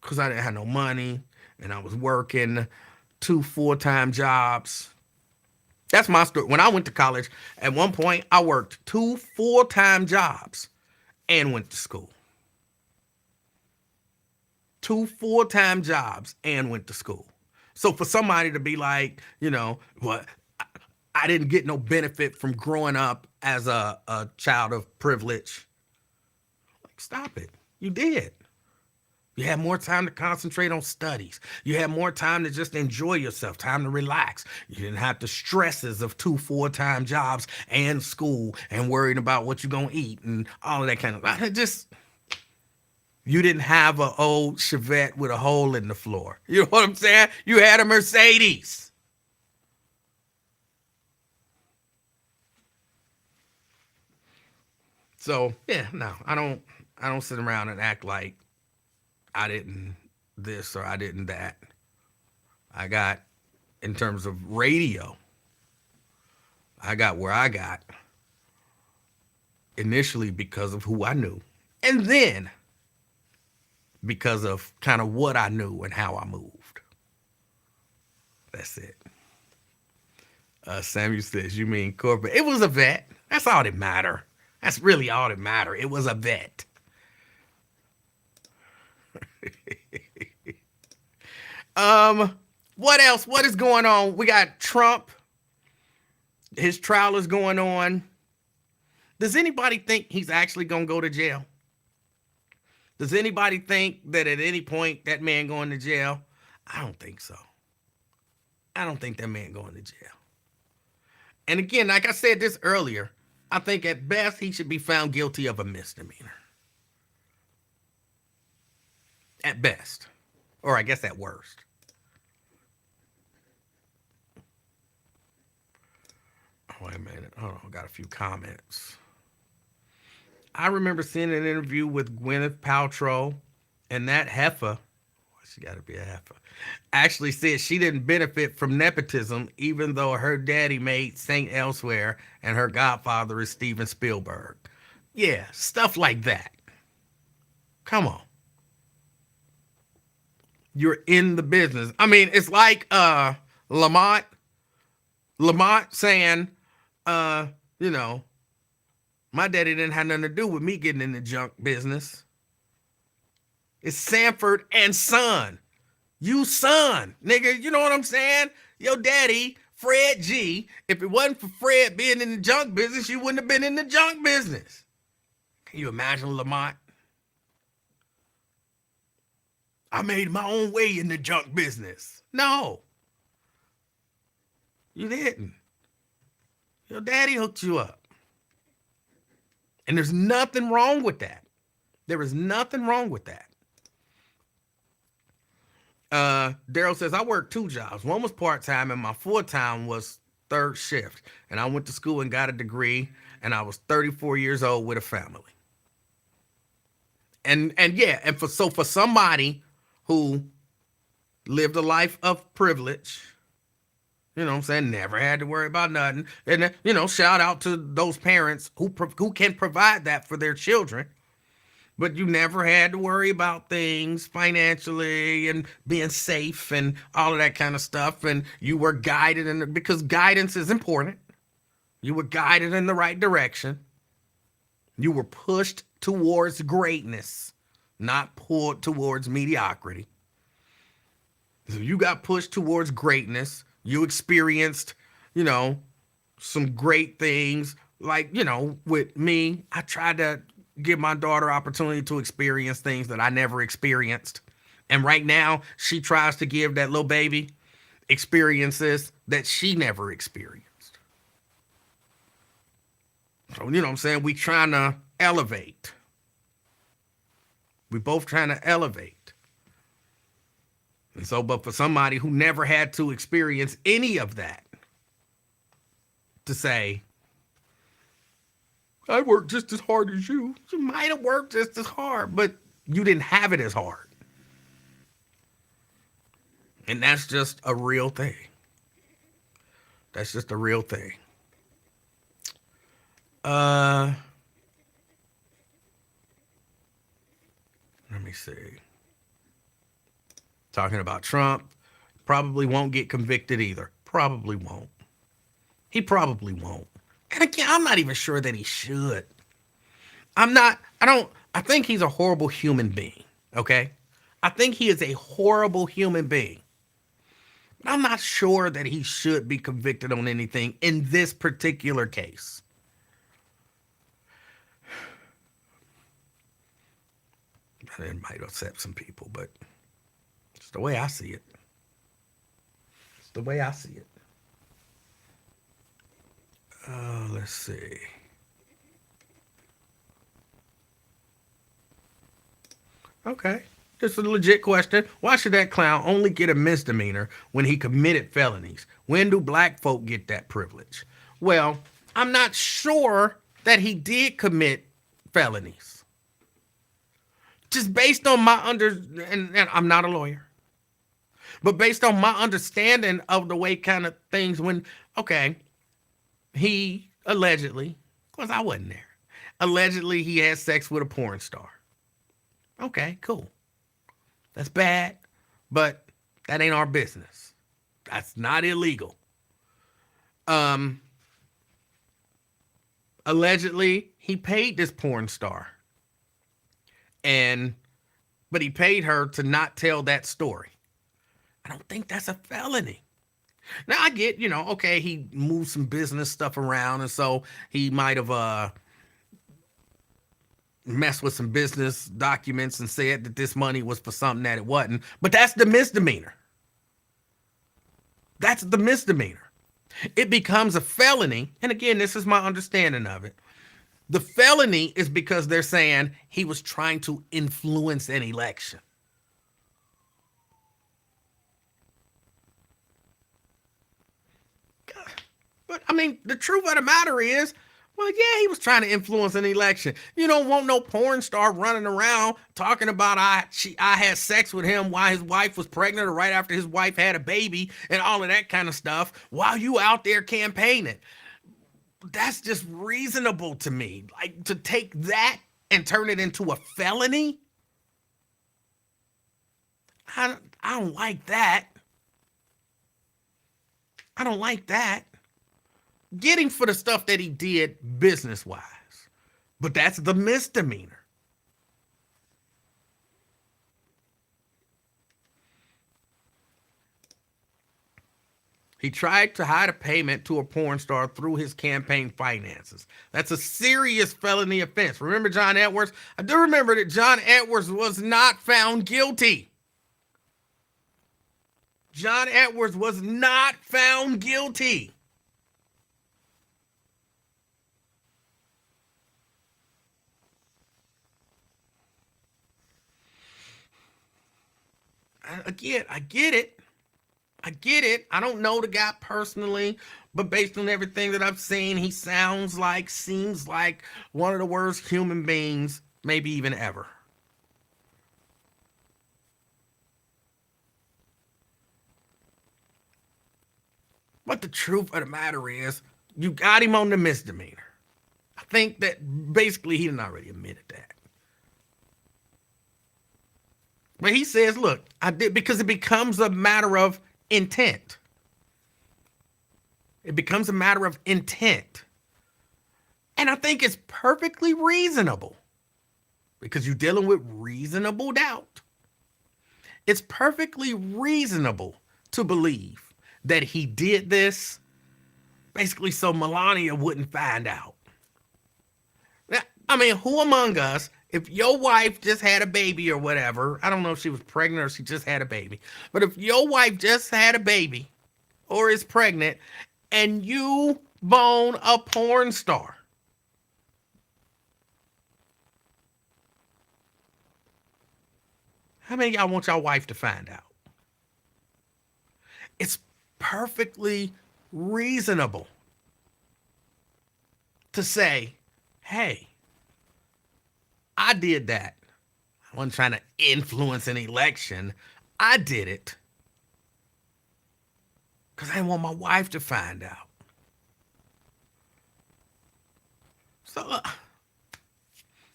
because I didn't have no money and I was working 2 full-time jobs. That's my story. When I went to college, at one point, I worked 2 full-time jobs and went to school. 2 full-time jobs and went to school. So for somebody to be like, well, I didn't get no benefit from growing up as a child of privilege. Like, stop it. You did. You had more time to concentrate on studies. You had more time to just enjoy yourself, time to relax. You didn't have the stresses of 2 full-time jobs and school and worrying about what you're going to eat and all of that kind of. You didn't have an old Chevette with a hole in the floor. You know what I'm saying? You had a Mercedes. So, yeah, no, I don't sit around and act like I didn't this or I didn't that. I got, in terms of radio, I got where I got initially because of who I knew. And then because of kind of what I knew and how I moved. That's it. Samuel says, you mean corporate? It was a vet. That's all that matter. That's really all that matter. It was a vet. What else? What is going on? We got Trump. His trial is going on. Does anybody think he's actually going to go to jail? Does anybody think that at any point that man going to jail? I don't think so. I don't think that man going to jail. And again, like I said this earlier, I think at best he should be found guilty of a misdemeanor. At best. Or I guess at worst. Oh, wait a minute. Hold on. I got a few comments. I remember seeing an interview with Gwyneth Paltrow, and that heifer, she got to be a heifer, actually said she didn't benefit from nepotism, even though her daddy made Saint Elsewhere and her godfather is Steven Spielberg. Yeah, stuff like that. Come on. You're in the business. I mean, it's like Lamont saying, my daddy didn't have nothing to do with me getting in the junk business. It's Sanford and Son. You son, nigga. You know what I'm saying? Your daddy, Fred G. If it wasn't for Fred being in the junk business, you wouldn't have been in the junk business. Can you imagine Lamont? I made my own way in the junk business. No, you didn't. Your daddy hooked you up. And there's nothing wrong with that. There is nothing wrong with that. Daryl says, I worked two jobs. One was part-time and my full-time was third shift. And I went to school and got a degree and I was 34 years old with a family. And yeah, and for somebody who lived a life of privilege, you know what I'm saying, never had to worry about nothing. And shout out to those parents who can provide that for their children. But you never had to worry about things financially and being safe and all of that kind of stuff. And you were guided because guidance is important. You were guided in the right direction. You were pushed towards greatness, not pulled towards mediocrity. So you got pushed towards greatness. You experienced, some great things. Like, with me, I tried to give my daughter opportunity to experience things that I never experienced. And right now, she tries to give that little baby experiences that she never experienced. So, you know what I'm saying? We trying to elevate. We both trying to elevate. And so, but for somebody who never had to experience any of that, to say, I worked just as hard as you. You might have worked just as hard, but you didn't have it as hard. And that's just a real thing. That's just a real thing. Let me see. Talking about Trump, probably won't get convicted either. Probably won't. He probably won't. And again, I'm not even sure that he should. I think he's a horrible human being, okay? I think he is a horrible human being. But I'm not sure that he should be convicted on anything in this particular case. It might upset some people, but it's the way I see it. It's the way I see it. Let's see. Okay. Just a legit question. Why should that clown only get a misdemeanor when he committed felonies? When do black folk get that privilege? Well, I'm not sure that he did commit felonies. Just based on my and I'm not a lawyer, but based on my understanding of the way kind of things he allegedly, of course I wasn't there, allegedly he had sex with a porn star. Okay, cool. That's bad, but that ain't our business. That's not illegal. Allegedly he paid this porn star. But he paid her to not tell that story. I don't think that's a felony. Now I get, okay, he moved some business stuff around, and so he might have messed with some business documents and said that this money was for something that it wasn't. But that's the misdemeanor. That's the misdemeanor. It becomes a felony, and again, this is my understanding of it. The felony is because they're saying he was trying to influence an election. But, the truth of the matter is, well, yeah, he was trying to influence an election. You don't want no porn star running around talking about I had sex with him while his wife was pregnant or right after his wife had a baby and all of that kind of stuff while you out there campaigning. That's just reasonable to me. Like, to take that and turn it into a felony? I don't like that. I don't like that. Get him for the stuff that he did business-wise. But that's the misdemeanor. He tried to hide a payment to a porn star through his campaign finances. That's a serious felony offense. Remember John Edwards? I do remember that John Edwards was not found guilty. John Edwards was not found guilty. Again, I get it. I get it. I don't know the guy personally, but based on everything that I've seen, he seems like one of the worst human beings, maybe even ever. But the truth of the matter is, you got him on the misdemeanor. I think that basically he didn't already admitted that. But he says, look, I did because it becomes a matter of intent. It becomes a matter of intent. And I think it's perfectly reasonable because you're dealing with reasonable doubt. It's perfectly reasonable to believe that he did this basically so Melania wouldn't find out. Now, I mean, who among us, if your wife just had a baby or whatever, I don't know if she was pregnant or she just had a baby, but if your wife just had a baby or is pregnant and you bone a porn star, how many of y'all want your wife to find out? It's perfectly reasonable to say, hey, I did that. I wasn't trying to influence an election. I did it because I didn't want my wife to find out. So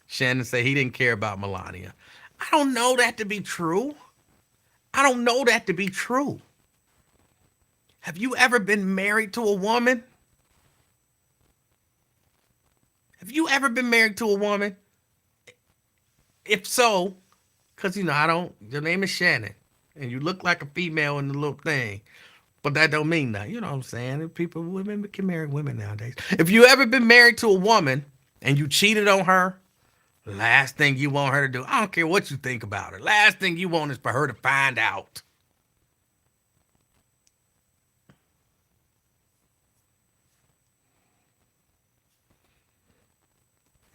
Shannon said he didn't care about Melania. I don't know that to be true. I don't know that to be true. Have you ever been married to a woman? Have you ever been married to a woman? If so, because I don't, your name is Shannon, and you look like a female in the little thing, but that don't mean nothing. You know what I'm saying? Women can marry women nowadays. If you ever been married to a woman and you cheated on her, last thing you want her to do, I don't care what you think about her, last thing you want is for her to find out.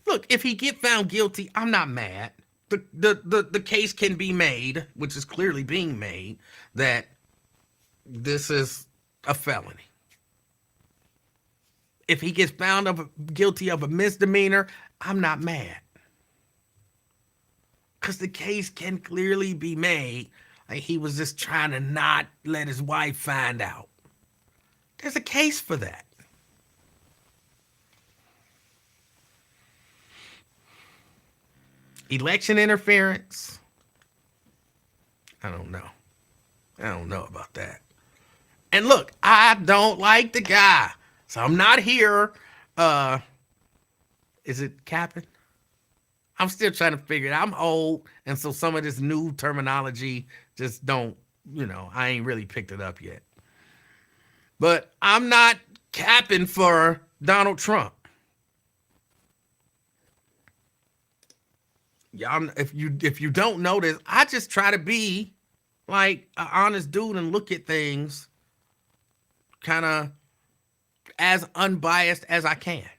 Look, if he get found guilty, I'm not mad. The case can be made, which is clearly being made, that this is a felony. If he gets found guilty of a misdemeanor, I'm not mad. Because the case can clearly be made like he was just trying to not let his wife find out. There's a case for that. Election interference? I don't know. I don't know about that. And look, I don't like the guy. So I'm not here. Is it capping? I'm still trying to figure it out. I'm old, and so some of this new terminology just don't, I ain't really picked it up yet. But I'm not capping for Donald Trump. Y'all, if you don't notice, I just try to be like an honest dude and look at things kind of as unbiased as I can,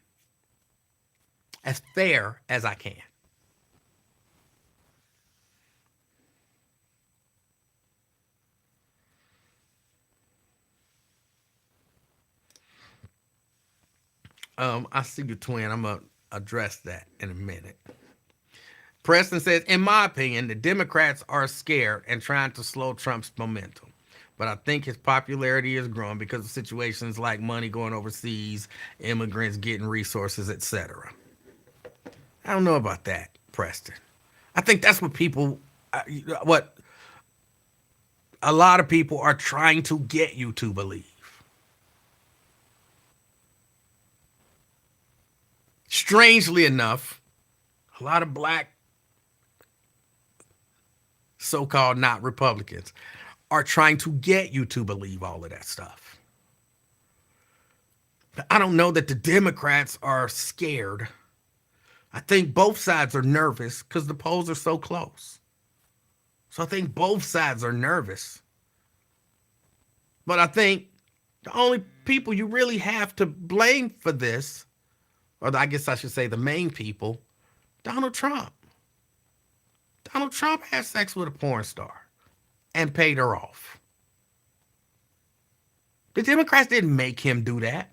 as fair as I can. I see you, twin. I'm gonna address that in a minute. Preston says, in my opinion, the Democrats are scared and trying to slow Trump's momentum. But I think his popularity is growing because of situations like money going overseas, immigrants getting resources, etc. I don't know about that, Preston. I think that's what a lot of people are trying to get you to believe. Strangely enough, a lot of black so-called not Republicans are trying to get you to believe all of that stuff. I don't know that the Democrats are scared. I think both sides are nervous because the polls are so close. So I think both sides are nervous. But I think the only people you really have to blame for this, or I guess I should say the main people, Donald Trump. Donald Trump had sex with a porn star and paid her off. The Democrats didn't make him do that.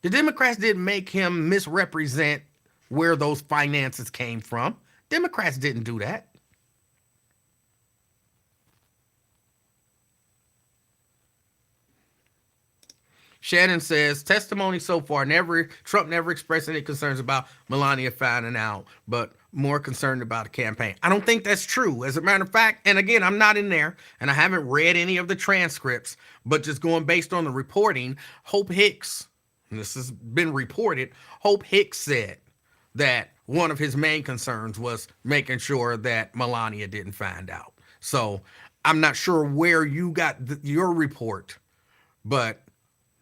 The Democrats didn't make him misrepresent where those finances came from. Democrats didn't do that. Shannon says testimony so far Trump never expressed any concerns about Melania finding out, but more concerned about the campaign. I don't think that's true. As a matter of fact, and again, I'm not in there and I haven't read any of the transcripts, but just going based on the reporting, Hope Hicks, and this has been reported, Hope Hicks said that one of his main concerns was making sure that Melania didn't find out. So I'm not sure where you got your report, but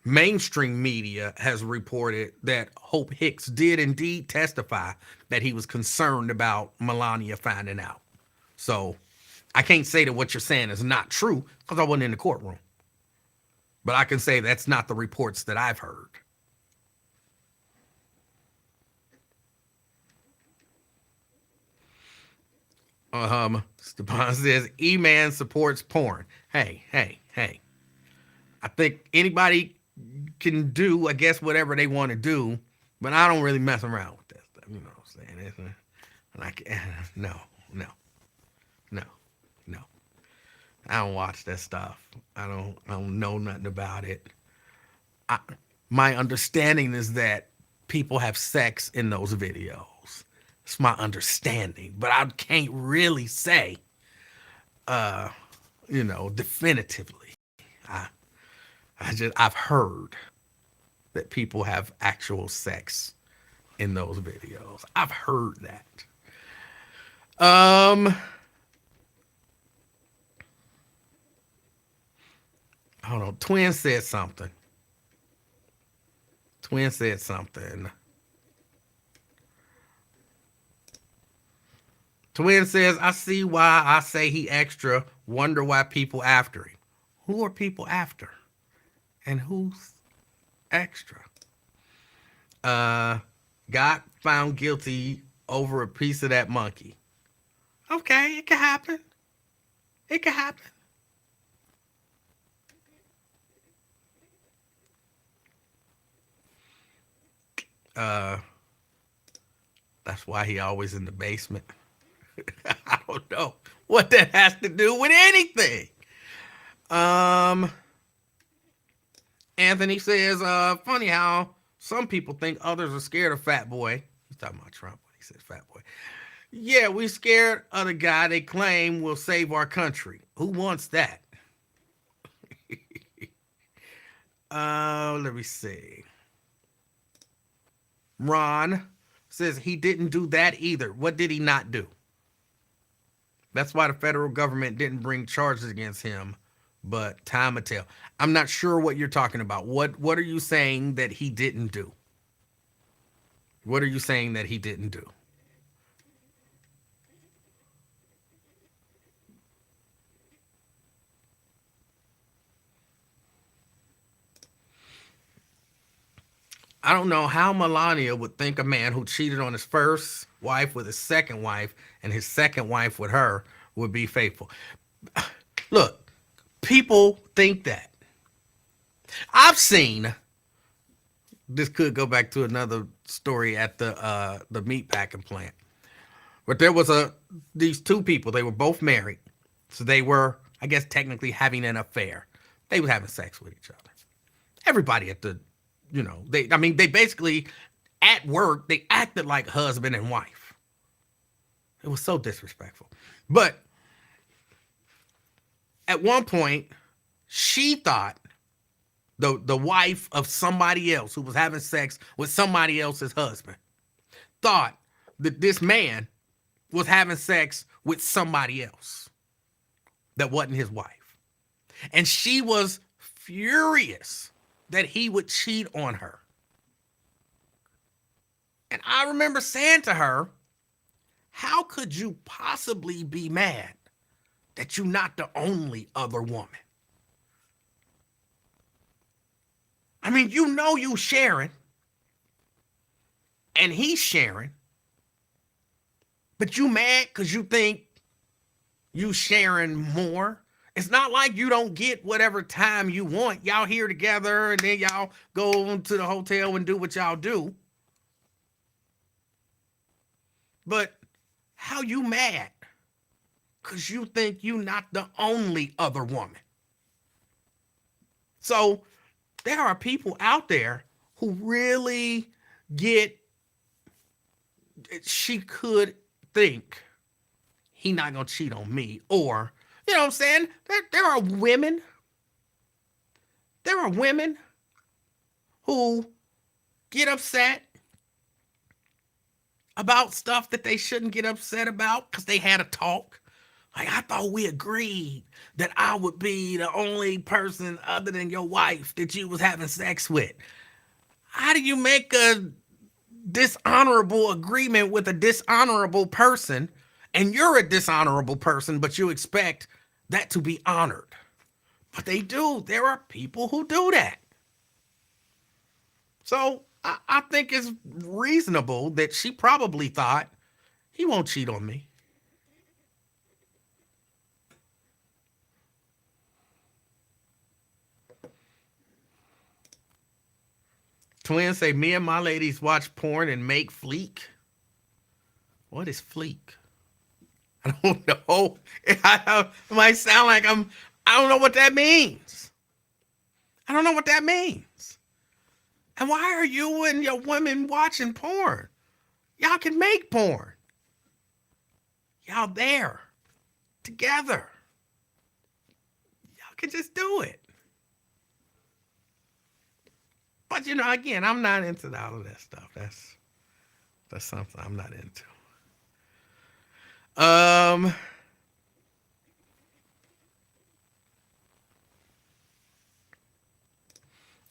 mainstream media has reported that Hope Hicks did indeed testify that he was concerned about Melania finding out. So I can't say that what you're saying is not true because I wasn't in the courtroom. But I can say that's not the reports that I've heard. Stepan says, E-Man supports porn. Hey. I think anybody can do, I guess, whatever they want to do, but I don't really mess around with that stuff. You know what I'm saying? It's like, no. I don't watch that stuff. I don't know nothing about it. My understanding is that people have sex in those videos. It's my understanding, but I can't really say, definitively. I've heard that people have actual sex in those videos. I've heard that. Hold on. Twin said something. Twin said says, I see why I say he extra. Wonder why people after him. Who are people after? And who's extra? Got found guilty over a piece of that monkey. Okay, it can happen. It can happen. That's why he always in the basement. I don't know what that has to do with anything. Anthony says, funny how some people think others are scared of Fat Boy. He's talking about Trump when he says Fat Boy. Yeah, we scared of the guy they claim will save our country. Who wants that? Let me see. Ron says he didn't do that either. What did he not do? That's why the federal government didn't bring charges against him, but time will tell. I'm not sure what you're talking about. What are you saying that he didn't do? What are you saying that he didn't do? I don't know how Melania would think a man who cheated on his first wife with his second wife and his second wife with her would be faithful. Look, people think that. I've seen, this could go back to another story at the meat packing plant, but there was these two people. They were both married, so they were, I guess, technically having an affair. They were having sex with each other. Everybody at the they basically, at work, they acted like husband and wife. It was so disrespectful. But at one point, she thought the wife of somebody else who was having sex with somebody else's husband thought that this man was having sex with somebody else that wasn't his wife. And she was furious that he would cheat on her. And I remember saying to her, how could you possibly be mad that you're not the only other woman? I mean, you sharing, and he's sharing, but you mad because you think you sharing more. It's not like you don't get whatever time you want. Y'all here together, and then y'all go to the hotel and do what y'all do. But how you mad? Because you think you not the only other woman. So there are people out there who really get, she could think he not going to cheat on me. Or, you know what I'm saying? There are women who get upset about stuff that they shouldn't get upset about because they had a talk. Like, I thought we agreed that I would be the only person other than your wife that you was having sex with. How do you make a dishonorable agreement with a dishonorable person, and you're a dishonorable person, but you expect that to be honored? But they do. There are people who do that. So I think it's reasonable that she probably thought he won't cheat on me. Twins say, me and my ladies watch porn and make fleek. What is fleek? I don't know. It might sound like I don't know what that means. I don't know what that means. And why are you and your women watching porn? Y'all can make porn. Y'all there together. Y'all can just do it. But again, I'm not into all of that stuff. That's something I'm not into.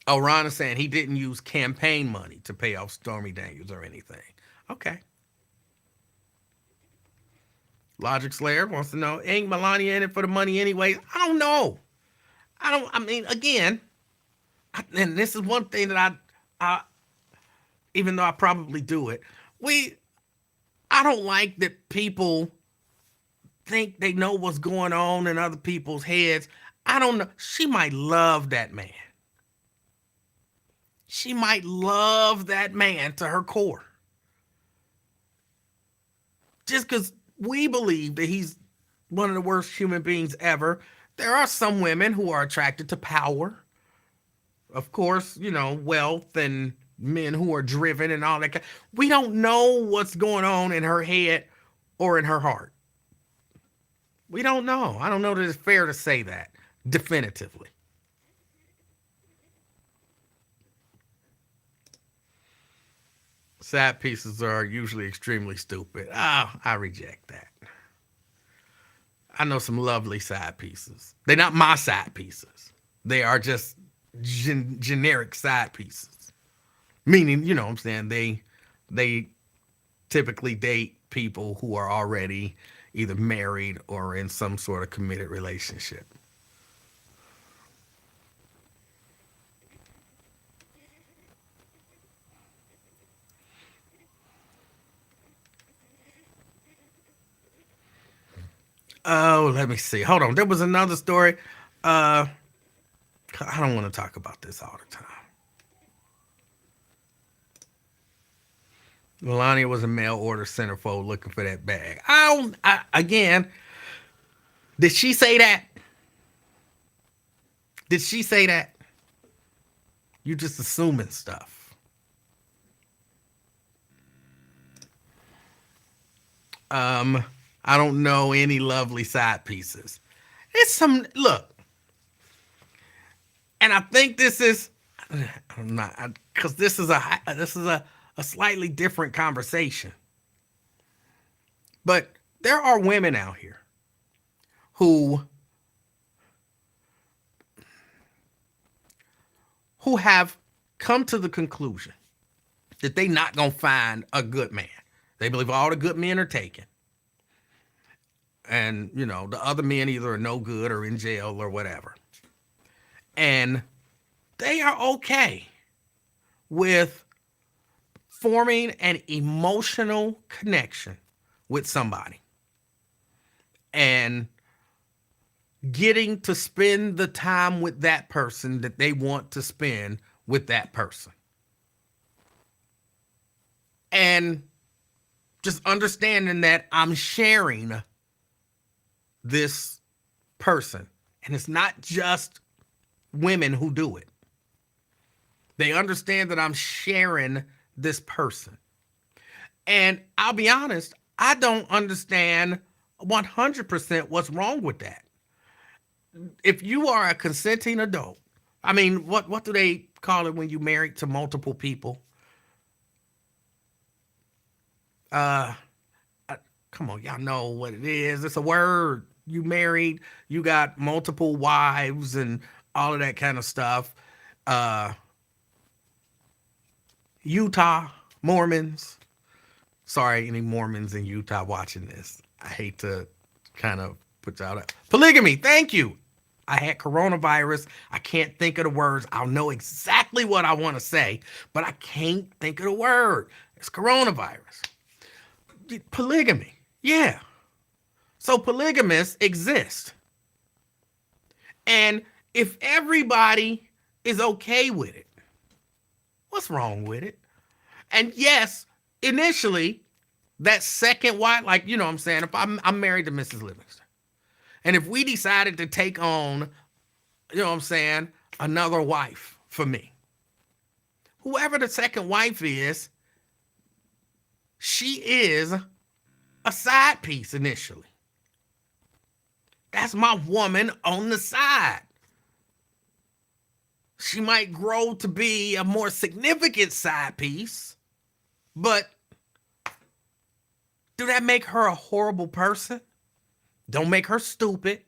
Ron is saying he didn't use campaign money to pay off Stormy Daniels or anything. Okay. Logic Slayer wants to know, ain't Melania in it for the money anyway? I don't know. I mean, again, and this is one thing that I even though I probably do it, I don't like that people think they know what's going on in other people's heads. I don't know. She might love that man. She might love that man to her core. Just because we believe that he's one of the worst human beings ever, there are some women who are attracted to power. Of course, wealth and men who are driven and all that. We don't know what's going on in her head or in her heart. We don't know. I don't know that it's fair to say that definitively. Side pieces are usually extremely stupid. I reject that. I know some lovely side pieces. They're not my side pieces. They are just generic side pieces. Meaning, what I'm saying, they typically date people who are already either married or in some sort of committed relationship. Oh, let me see. Hold on. There was another story. I don't want to talk about this all the time. Melania was a mail order centerfold looking for that bag. Again, did she say that? Did she say that? You just assuming stuff. I don't know any lovely side pieces. It's some look, and I think this is, I'm not, because this is a slightly different conversation. But there are women out here who who have come to the conclusion that they not gonna find a good man. They believe all the good men are taken. And, the other men either are no good or in jail or whatever. And they are okay with forming an emotional connection with somebody and getting to spend the time with that person that they want to spend with that person. And just understanding that I'm sharing this person. And it's not just women who do it. They understand that I'm sharing this person. And I'll be honest, I don't understand 100% what's wrong with that. If you are a consenting adult, I mean, what do they call it when you married to multiple people? Come on, y'all know what it is. It's a word. You married, you got multiple wives and all of that kind of stuff. Utah Mormons. Sorry, any Mormons in Utah watching this. I hate to kind of put y'all up. Polygamy, thank you. I had coronavirus. I can't think of the words. I'll know exactly what I want to say, but I can't think of the word. It's coronavirus. Polygamy, yeah. So polygamists exist. And if everybody is okay with it, what's wrong with it? And yes, initially, that second wife, like, what I'm saying, if I'm married to Mrs. Livingston, and if we decided to take on, what I'm saying, another wife for me, whoever the second wife is, she is a side piece initially. That's my woman on the side. She might grow to be a more significant side piece, but do that make her a horrible person? Don't make her stupid.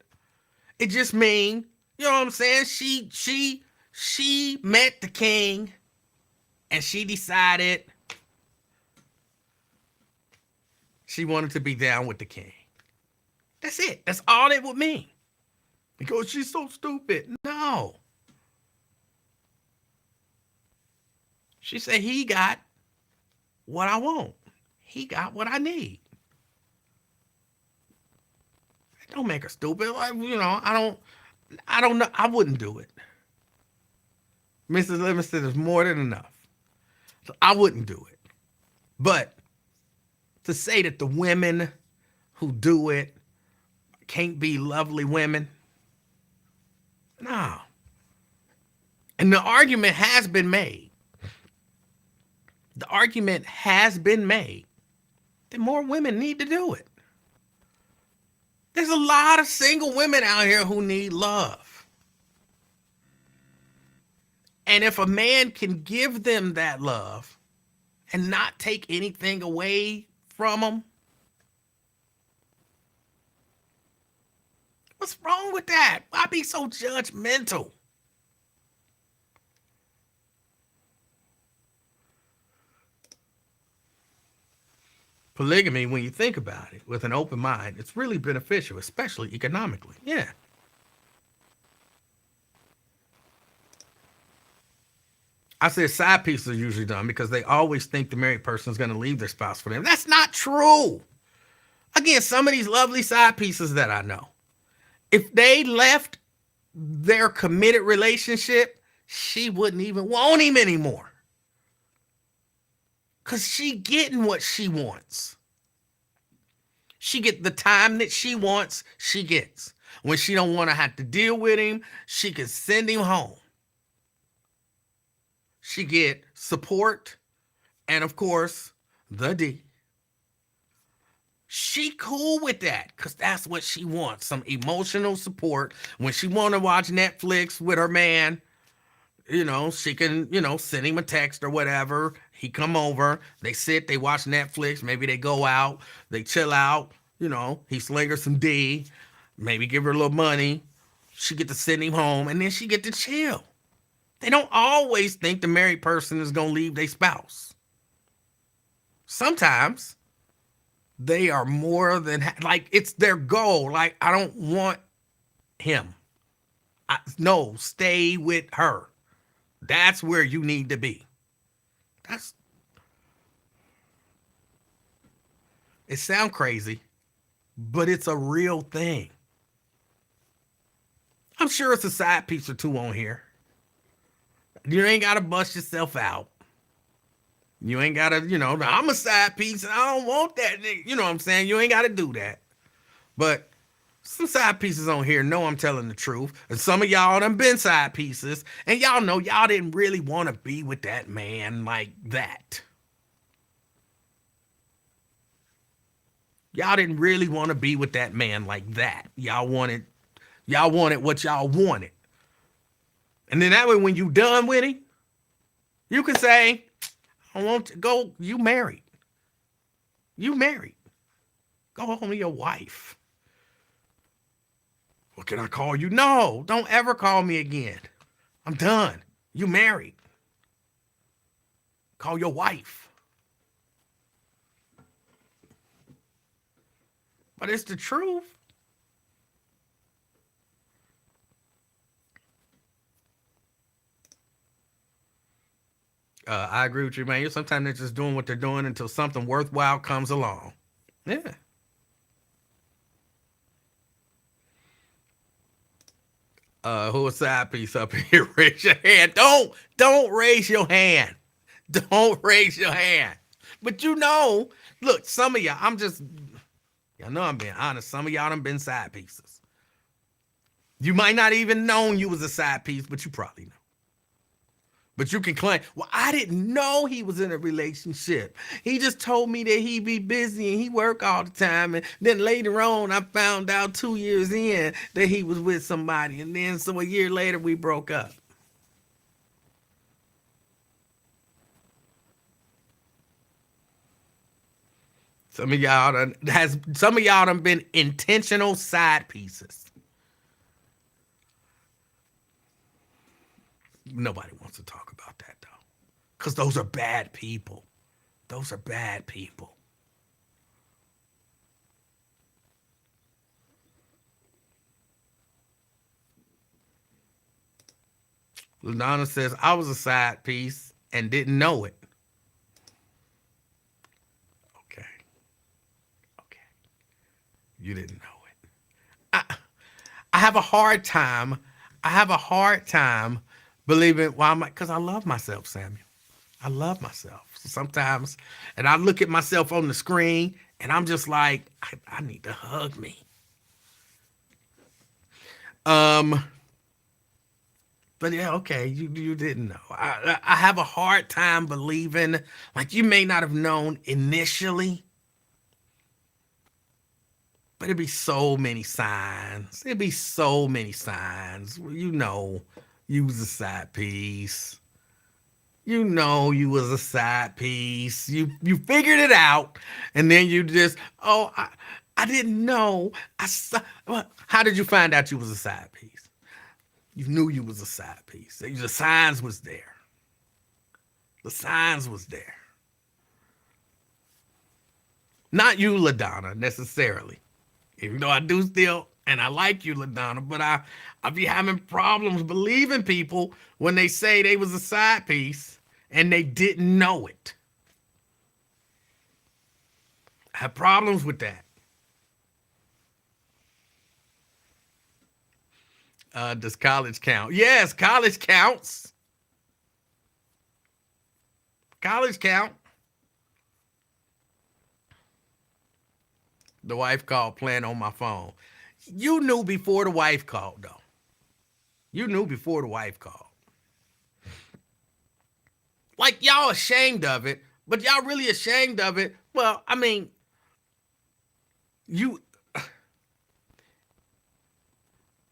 It just means, you know what I'm saying? She met the king and she decided she wanted to be down with the king. That's it. That's all it would mean. Because she's so stupid. No. She said, he got what I want. He got what I need. Don't make her stupid. Like, I don't know. I wouldn't do it. Mrs. Livingston is more than enough. So I wouldn't do it. But to say that the women who do it can't be lovely women, no. And the argument has been made. The argument has been made that more women need to do it. There's a lot of single women out here who need love. And if a man can give them that love and not take anything away from them, what's wrong with that? Why be so judgmental? Polygamy, when you think about it with an open mind, it's really beneficial, especially economically. Yeah. I said side pieces are usually done because they always think the married person is going to leave their spouse for them. That's not true. Again, some of these lovely side pieces that I know, if they left their committed relationship, she wouldn't even want him anymore. Because she getting what she wants. She get the time that she wants, she gets. When she don't want to have to deal with him, she can send him home. She get support and, of course, the D. She cool with that because that's what she wants, some emotional support. When she want to watch Netflix with her man, she can, send him a text or whatever. He come over, they sit, they watch Netflix. Maybe they go out, they chill out. He sling her some D, maybe give her a little money. She get to send him home, and then she get to chill. They don't always think the married person is going to leave their spouse. Sometimes they are more than, like, it's their goal. Like, I don't want him. No, stay with her. That's where you need to be. That's, it sounds crazy, but it's a real thing. I'm sure it's a side piece or two on here. You ain't got to bust yourself out. You ain't got to, I'm a side piece and I don't want that. You know what I'm saying? You ain't got to do that. But some side pieces on here know I'm telling the truth. And some of y'all done been side pieces. And y'all know y'all didn't really want to be with that man like that. Y'all didn't really want to be with that man like that. Y'all wanted what y'all wanted. And then that way when you done with him, you can say, I want to go, you married. You married. Go home to your wife. What can I call you? No, don't ever call me again. I'm done. You married. Call your wife. But it's the truth. I agree with you, man. Sometimes they're just doing what they're doing until something worthwhile comes along. Yeah. Who a side piece up here? Raise your hand. Don't raise your hand. Don't raise your hand. But look, some of y'all, y'all know I'm being honest. Some of y'all done been side pieces. You might not even known you was a side piece, but you probably know. But you can claim, well, I didn't know he was in a relationship. He just told me that he be busy and he work all the time. And then later on, I found out 2 years in that he was with somebody. And then so a year later, we broke up. Some of y'all done been intentional side pieces. Nobody wants to talk about that though. Because those are bad people. Those are bad people. LaDonna says, I was a side piece and didn't know it. Okay. Okay. You didn't know it. I have a hard time. Believing why because I love myself, Samuel. I love myself. So sometimes, and I look at myself on the screen and I'm just like, I need to hug me. But yeah, okay, you didn't know. I have a hard time believing, like you may not have known initially, but it'd be so many signs. It'd be so many signs. You was a side piece. You was a side piece. You figured it out, and then you just, I didn't know. How did you find out you was a side piece? You knew you was a side piece. The signs was there. The signs was there. Not you, LaDonna, necessarily. Even though I do still, and I like you, LaDonna, but I be having problems believing people when they say they was a side piece and they didn't know it. I have problems with that. Does college count? Yes, college counts. College count. The wife called playing on my phone. You knew before the wife called, though. You knew before the wife called. Like, y'all ashamed of it, but y'all really ashamed of it. Well, I mean,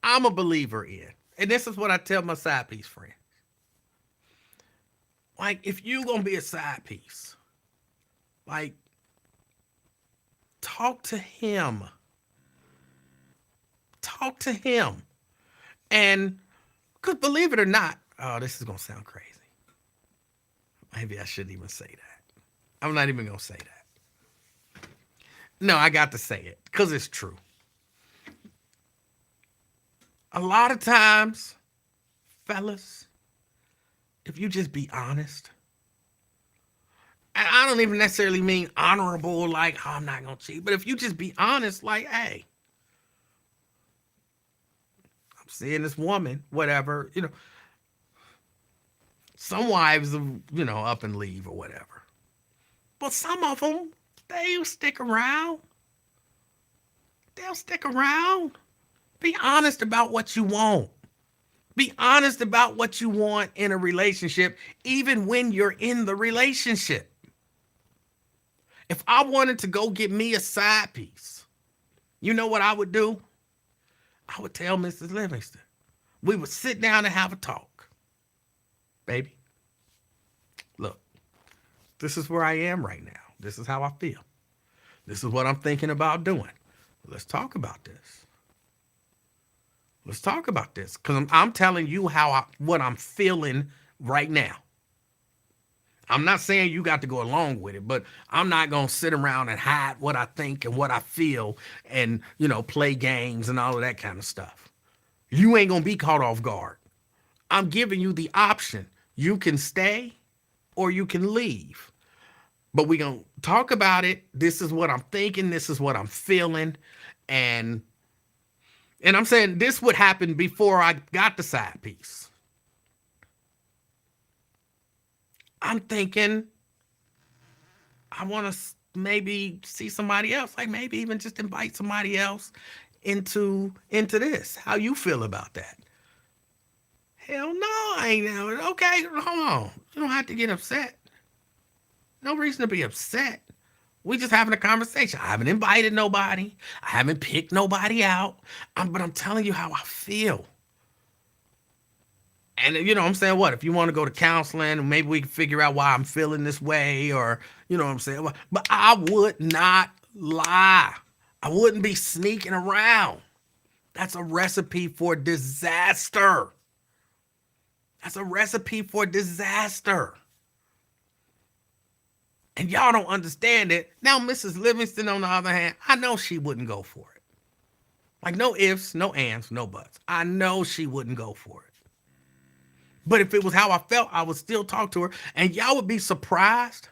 I'm a believer in, and this is what I tell my side piece friends. Like, if you gonna be a side piece, like, talk to him. Talk to him. And, because believe it or not, Oh, this is gonna sound crazy. Maybe I shouldn't even say that. I'm not even gonna say that. No, I got to say it because it's true. A lot of times, fellas, if you just be honest, and I don't even necessarily mean honorable, like, oh, I'm not gonna cheat, but if you just be honest, like, hey, I'm seeing this woman, whatever, some wives, up and leave or whatever. But some of them, they'll stick around. They'll stick around. Be honest about what you want. Be honest about what you want in a relationship, even when you're in the relationship. If I wanted to go get me a side piece, you know what I would do? I would tell Mrs. Livingston. We would sit down and have a talk. Baby, look, this is where I am right now. This is how I feel. This is what I'm thinking about doing. Let's talk about this. Let's talk about this because I'm telling you what I'm feeling right now. I'm not saying you got to go along with it, but I'm not going to sit around and hide what I think and what I feel and, play games and all of that kind of stuff. You ain't going to be caught off guard. I'm giving you the option. You can stay or you can leave. But we're going to talk about it. This is what I'm thinking. This is what I'm feeling. And I'm saying this would happen before I got the side piece. I'm thinking I want to maybe see somebody else, like maybe even just invite somebody else into this. How you feel about that? Hell no, I ain't now. Okay, hold on. You don't have to get upset. No reason to be upset. We just having a conversation. I haven't invited nobody. I haven't picked nobody out. But I'm telling you how I feel. And what I'm saying, what if you want to go to counseling, maybe we can figure out why I'm feeling this way, or what I'm saying. But I would not lie. I wouldn't be sneaking around. That's a recipe for disaster. That's a recipe for disaster. And y'all don't understand it. Now, Mrs. Livingston, on the other hand, I know she wouldn't go for it. Like, no ifs, no ands, no buts. I know she wouldn't go for it. But if it was how I felt, I would still talk to her. And y'all would be surprised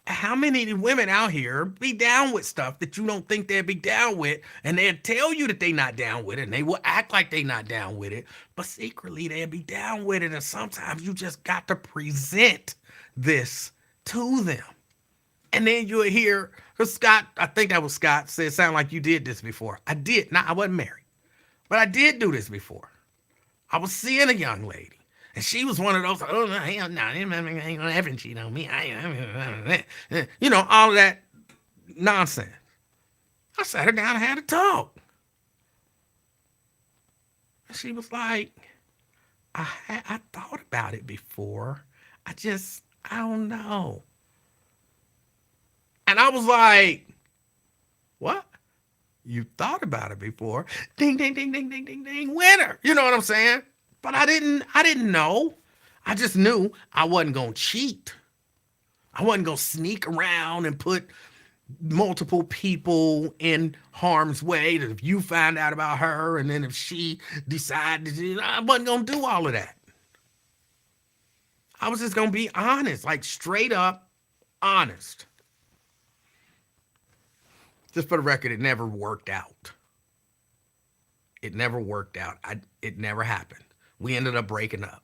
how many women out here be down with stuff that you don't think they'd be down with. And they'll tell you that they not down with it. And they will act like they not down with it. But secretly, they'll be down with it. And sometimes you just got to present this to them. And then you'll hear, because Scott, I think that was Scott, said it sounded like you did this before. I did. Now, I wasn't married. But I did do this before. I was seeing a young lady, and she was one of those, oh, no, hell no, I ain't gonna ever cheat on me. All of that nonsense. I sat her down and had a talk. And she was like, I thought about it before. I don't know. And I was like, what? You thought about it before. Ding, ding, ding, ding, ding, ding, ding, winner. You know what I'm saying? But I didn't know. I just knew I wasn't going to cheat. I wasn't going to sneak around and put multiple people in harm's way. That if you find out about her and then if she decided, I wasn't going to do all of that. I was just going to be honest, like straight up honest. Just for the record, it never worked out. It never worked out. It never happened. We ended up breaking up.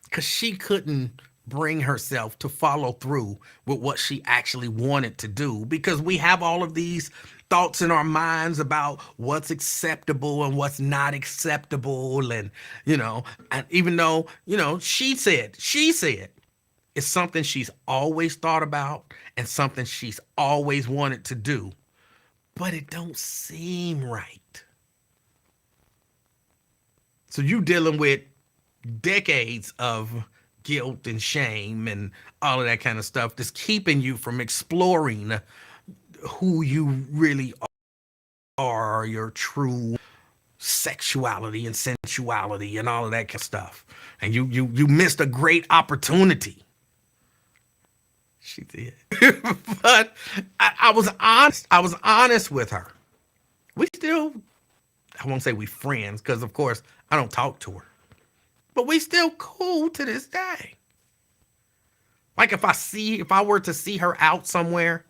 Because she couldn't bring herself to follow through with what she actually wanted to do. Because we have all of these thoughts in our minds about what's acceptable and what's not acceptable. And, and even though, she said, it's something she's always thought about and something she's always wanted to do, but it don't seem right. So you dealing with decades of guilt and shame and all of that kind of stuff that's keeping you from exploring who you really are, your true sexuality and sensuality and all of that kind of stuff. And you missed a great opportunity. She did. But I was honest. I was honest with her. We still, I won't say we friends, because of course I don't talk to her. But we still cool to this day. Like if I were to see her out somewhere,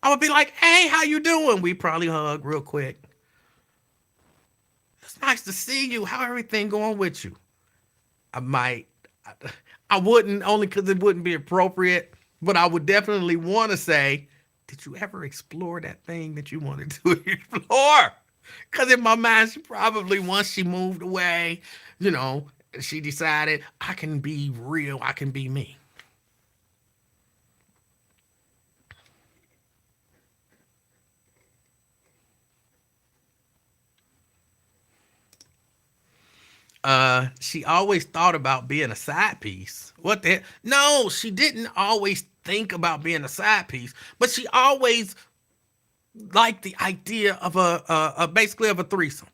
I would be like, hey, how you doing? We probably hug real quick. It's nice to see you. How everything going with you? I wouldn't, only because it wouldn't be appropriate, but I would definitely want to say, did you ever explore that thing that you wanted to explore? Because in my mind, she probably, once she moved away, she decided, I can be real, I can be me. She always thought about being a side piece. What the hell? No, she didn't always think about being a side piece, but she always liked the idea of basically of a threesome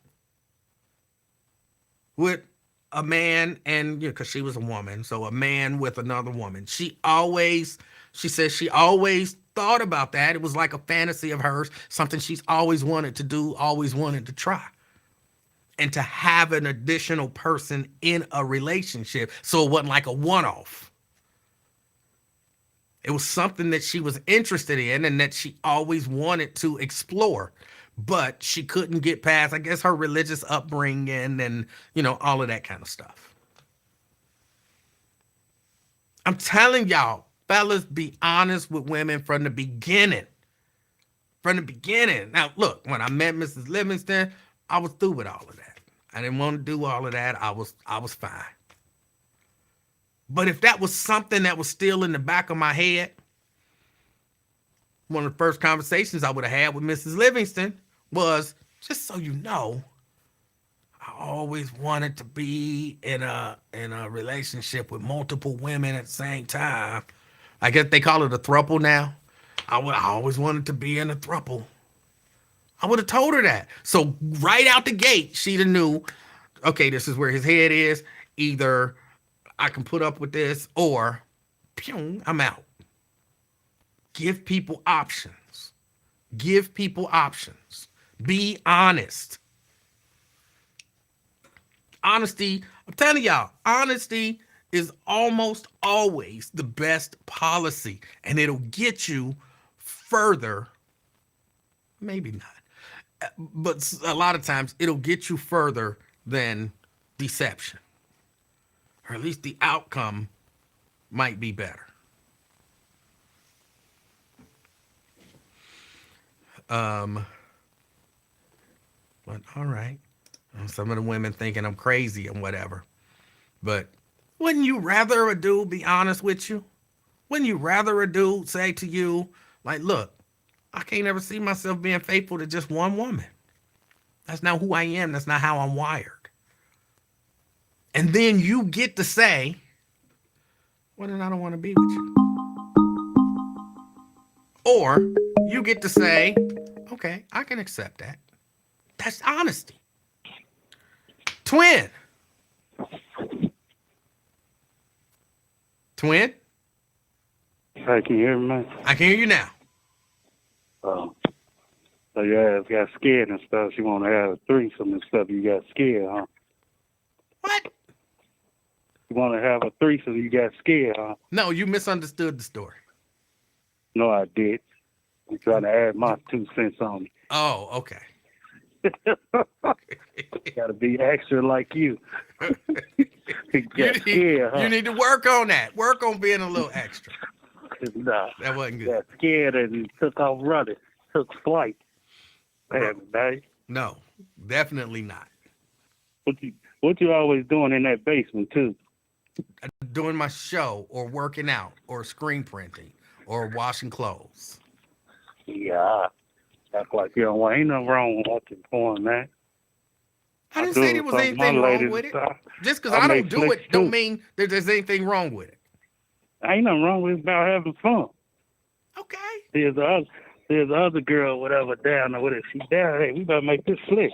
with a man and, because she was a woman, so a man with another woman. She says she always thought about that. It was like a fantasy of hers, something she's always wanted to do, always wanted to try. And to have an additional person in a relationship, so it wasn't like a one-off. It was something that she was interested in and that she always wanted to explore, but she couldn't get past, I guess, her religious upbringing and, all of that kind of stuff. I'm telling y'all, fellas, be honest with women from the beginning. From the beginning. Now, look, when I met Mrs. Livingston, I was through with all of that. I didn't want to do all of that. I was fine. But if that was something that was still in the back of my head, one of the first conversations I would have had with Mrs. Livingston was, just so you know, I always wanted to be in a relationship with multiple women at the same time. I guess they call it a throuple now. I always wanted to be in a throuple. I would have told her that. So right out the gate, she'd have knew, okay, this is where his head is. Either I can put up with this or I'm out. Give people options. Give people options. Be honest. Honesty, I'm telling y'all, honesty is almost always the best policy, and it'll get you further. Maybe not. But a lot of times it'll get you further than deception. Or at least the outcome might be better. But all right. Some of the women thinking I'm crazy and whatever. But wouldn't you rather a dude be honest with you? Wouldn't you rather a dude say to you, like, look, I can't ever see myself being faithful to just one woman. That's not who I am. That's not how I'm wired. And then you get to say, well, then I don't want to be with you. Or you get to say, okay, I can accept that. That's honesty. Twin. Twin? Hey, can you hear me, man? I can hear you now. So your ass got scared and stuff. She want to have a threesome and stuff. You got scared, huh? What? You want to have a threesome. You got scared, huh? No, you misunderstood the story. No, I did. I'm trying to add my 2 cents on Oh, okay. it. Got to be extra like you. You got scared, huh? You need to work on that. Work on being a little extra. Nah, That wasn't good. got scared and took off running. Took flight. Man. No, definitely not. What you always doing in that basement, too? Doing my show or working out or screen printing or washing clothes. Yeah. Act like you don't want. Ain't nothing wrong with watching porn, man. I didn't say there was anything wrong with it. Just because I don't do it don't mean that there's anything wrong with it. Ain't nothing wrong with it. It's about having fun. Okay. There's the other girl, whatever, down there with it. She down. Hey, we better make this slick.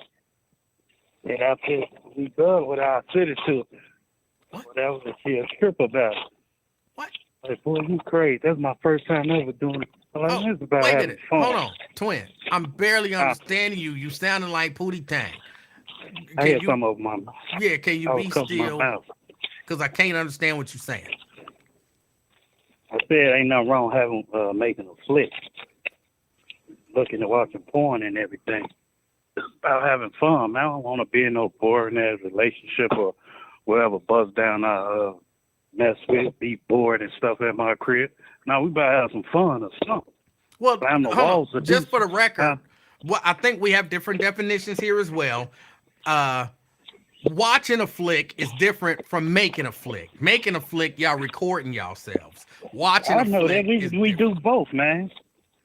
And after we done with our city tour, What? whatever, she a trip about it. What? Like, boy, you crazy. That's my first time ever doing it. I'm like, Oh, it's about wait a having minute. fun. Hold on, twin. I'm barely Huh? understanding you. You sounding like Pootie Tang. I Can had you? some over my mouth. Yeah. Can you I was be covering my still? mouth. Because I can't understand what you're saying. I said ain't nothing wrong having making a flick, looking and watching porn and everything. It's about having fun, man. I don't want to be in no boring ass relationship or wherever buzz down I mess with, be bored and stuff at my crib. Now we about to have some fun or something. Well, Climb the hold walls on. or Just do for the something. record, well, I think we have different definitions here as well. Uh, Watching a flick is different from making a flick. Making a flick, y'all recording yourselves. Watching I a know that flick is we do both, man.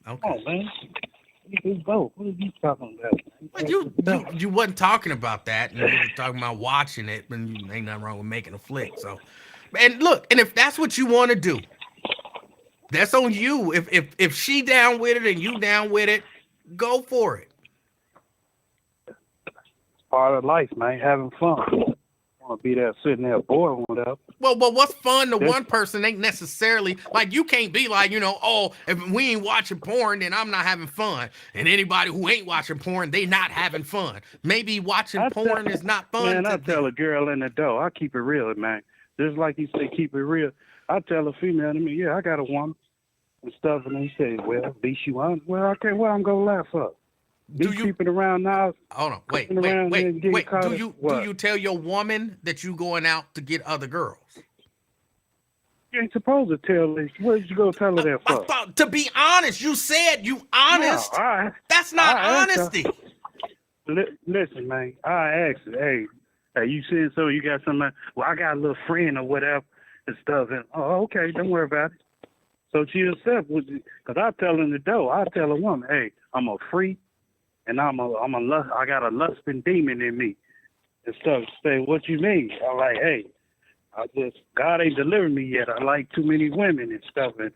okay. Come on, man. We do both. What are you talking about? But you wasn't talking about that, and you were talking about watching it, and you ain't nothing wrong with making a flick. So, and look, and if that's what you want to do, that's on you. If she down with it and you down with it, go for it. Part of life, man. Having fun. Want to be there sitting there bored or whatever. Well, but what's fun to Yes. one person ain't necessarily like you can't be like, oh, if we ain't watching porn, then I'm not having fun. And anybody who ain't watching porn, they not having fun. Maybe watching porn is not fun. Man, to I them. tell a girl in the door, I keep it real, man. Just like you say, keep it real. I tell a female to me, yeah, I got a woman and stuff, and they say, well, at least you on. Well, okay, what I'm gonna laugh up? Do Me you creeping around now? hold on, wait. around and getting caught Do up, you what? tell your woman that you going out to get other girls? You ain't supposed to tell this. What did you go tell her that I for? thought, to be honest, you said you honest. No, I That's not I asked her. honesty. Listen, man. I asked her, hey, you saying so? You got something? Well, I got a little friend or whatever and stuff. And okay, don't worry about it. So she accept, because I tell in the door, I tell a woman, hey, I'm a freak, and I got a lusting demon in me and stuff. Say, what you mean? I'm like, hey, God ain't delivered me yet. I like too many women and stuff, and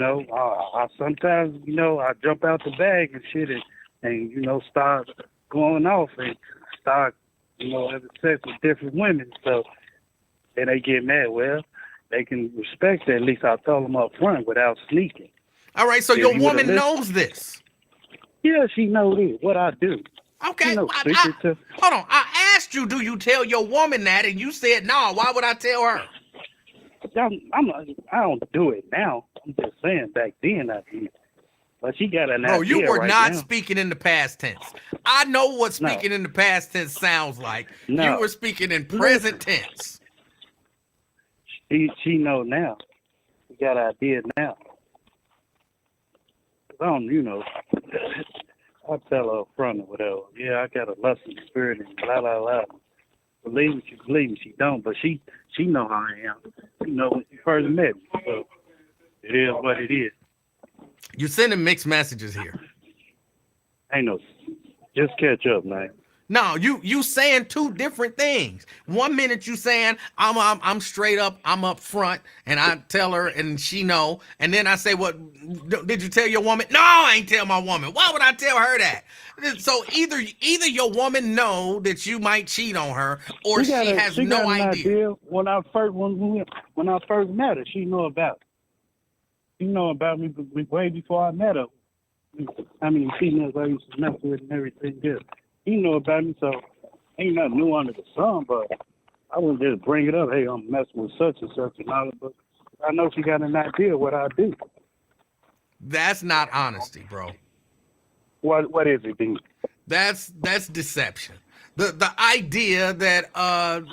I sometimes, I jump out the bag and shit, and start going off and start, having sex with different women. So, and they get mad. Well, they can respect that. At least I tell them up front without sneaking. All right, so If your you would've woman listened- knows this. Yeah, she knows this, what I do. Okay, No I- secret to. hold on. I asked you, do you tell your woman that? And you said no. Why would I tell her? I don't do it now. I'm just saying back then I did. But she got an Bro, idea you were right not now. speaking in the past tense. I know what No. speaking in the past tense sounds like. No. You were speaking in present tense. She know now. She got an idea now. I don't, I tell her up front or whatever. Yeah, I got a lusting spirit and blah, blah, blah. Believe me, she believe me. She don't, but she know how I am. She know when she first met me. So it is what it is. You're sending mixed messages here. Ain't no, just catch up, man. No, you saying two different things. 1 minute you saying I'm straight up, I'm up front, and I tell her and she know, and then I say, what did you tell your woman? No, I ain't tell my woman. Why would I tell her that? So either your woman know that you might cheat on her, or she has she no got an idea. When I first met her, she know about it. She know about me way before I met her. I mean, females I used to mess with and everything. Yeah. He know about me, so ain't nothing new under the sun, but I wouldn't just bring it up. Hey, I'm messing with such and such and all that, but I know she got an idea what I do. That's not honesty, bro. What is it, Dean? That's deception. The idea that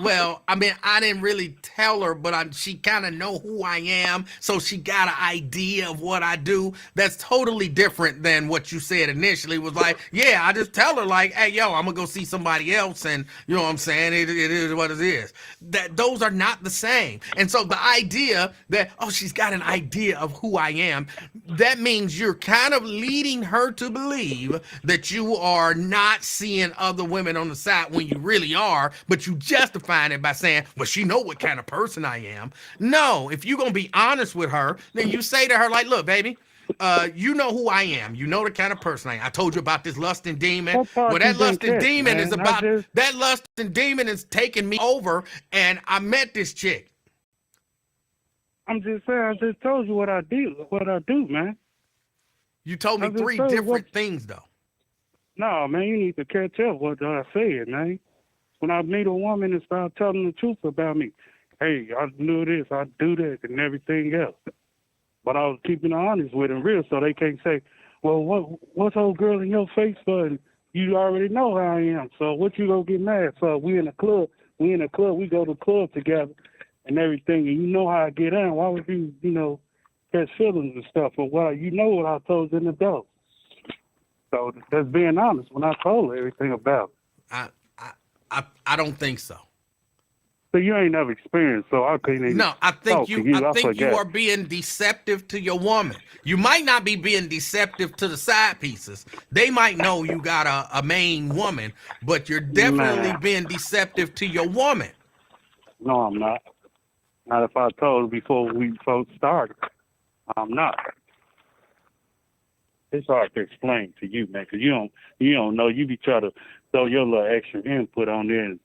well, I mean, I didn't really tell her, but she kind of know who I am, so she got an idea of what I do. That's totally different than what you said initially. Was like, yeah, I just tell her like, hey, yo, I'm gonna go see somebody else, and you know what I'm saying, it is what it is. That those are not the same. And so the idea that, oh, she's got an idea of who I am, that means you're kind of leading her to believe that you are not seeing other women on the side when you really are, but you justifying it by saying, well, she know what kind of person I am. No, if you're gonna be honest with her, then you say to her like, look, baby, You know who I am. You know the kind of person I am. I told you about this lusting demon. What part Well, you that didn't lusting catch, demon is man? I about just, that lusting demon is taking me over, and I met this chick. I'm just saying. I just told you what I do, man. You told I me just three told you what. different things though. No, man, you need to catch up what I said, man. When I meet a woman and start telling the truth about me, hey, I knew this, I do that, and everything else. But I was keeping it honest with them, real, so they can't say, well, what's old girl in your face for? And you already know how I am. So what you gonna get mad for? We in the club, we go to the club together and everything, and you know how I get on. Why would you, catch feelings and stuff? But you know what I told you in the door. So that's being honest when I told her everything about it. I don't think so. So you ain't never experienced, so I couldn't even No, I think talk to you. you. I I think you forgot. are being deceptive to your woman. You might not be being deceptive to the side pieces. They might know you got a main woman, but you're definitely Man, being deceptive to your woman. no, I'm not. Not if I told her before we folks started. I'm not. It's hard to explain to you, man, because you don't know. You be trying to throw your little extra input on there and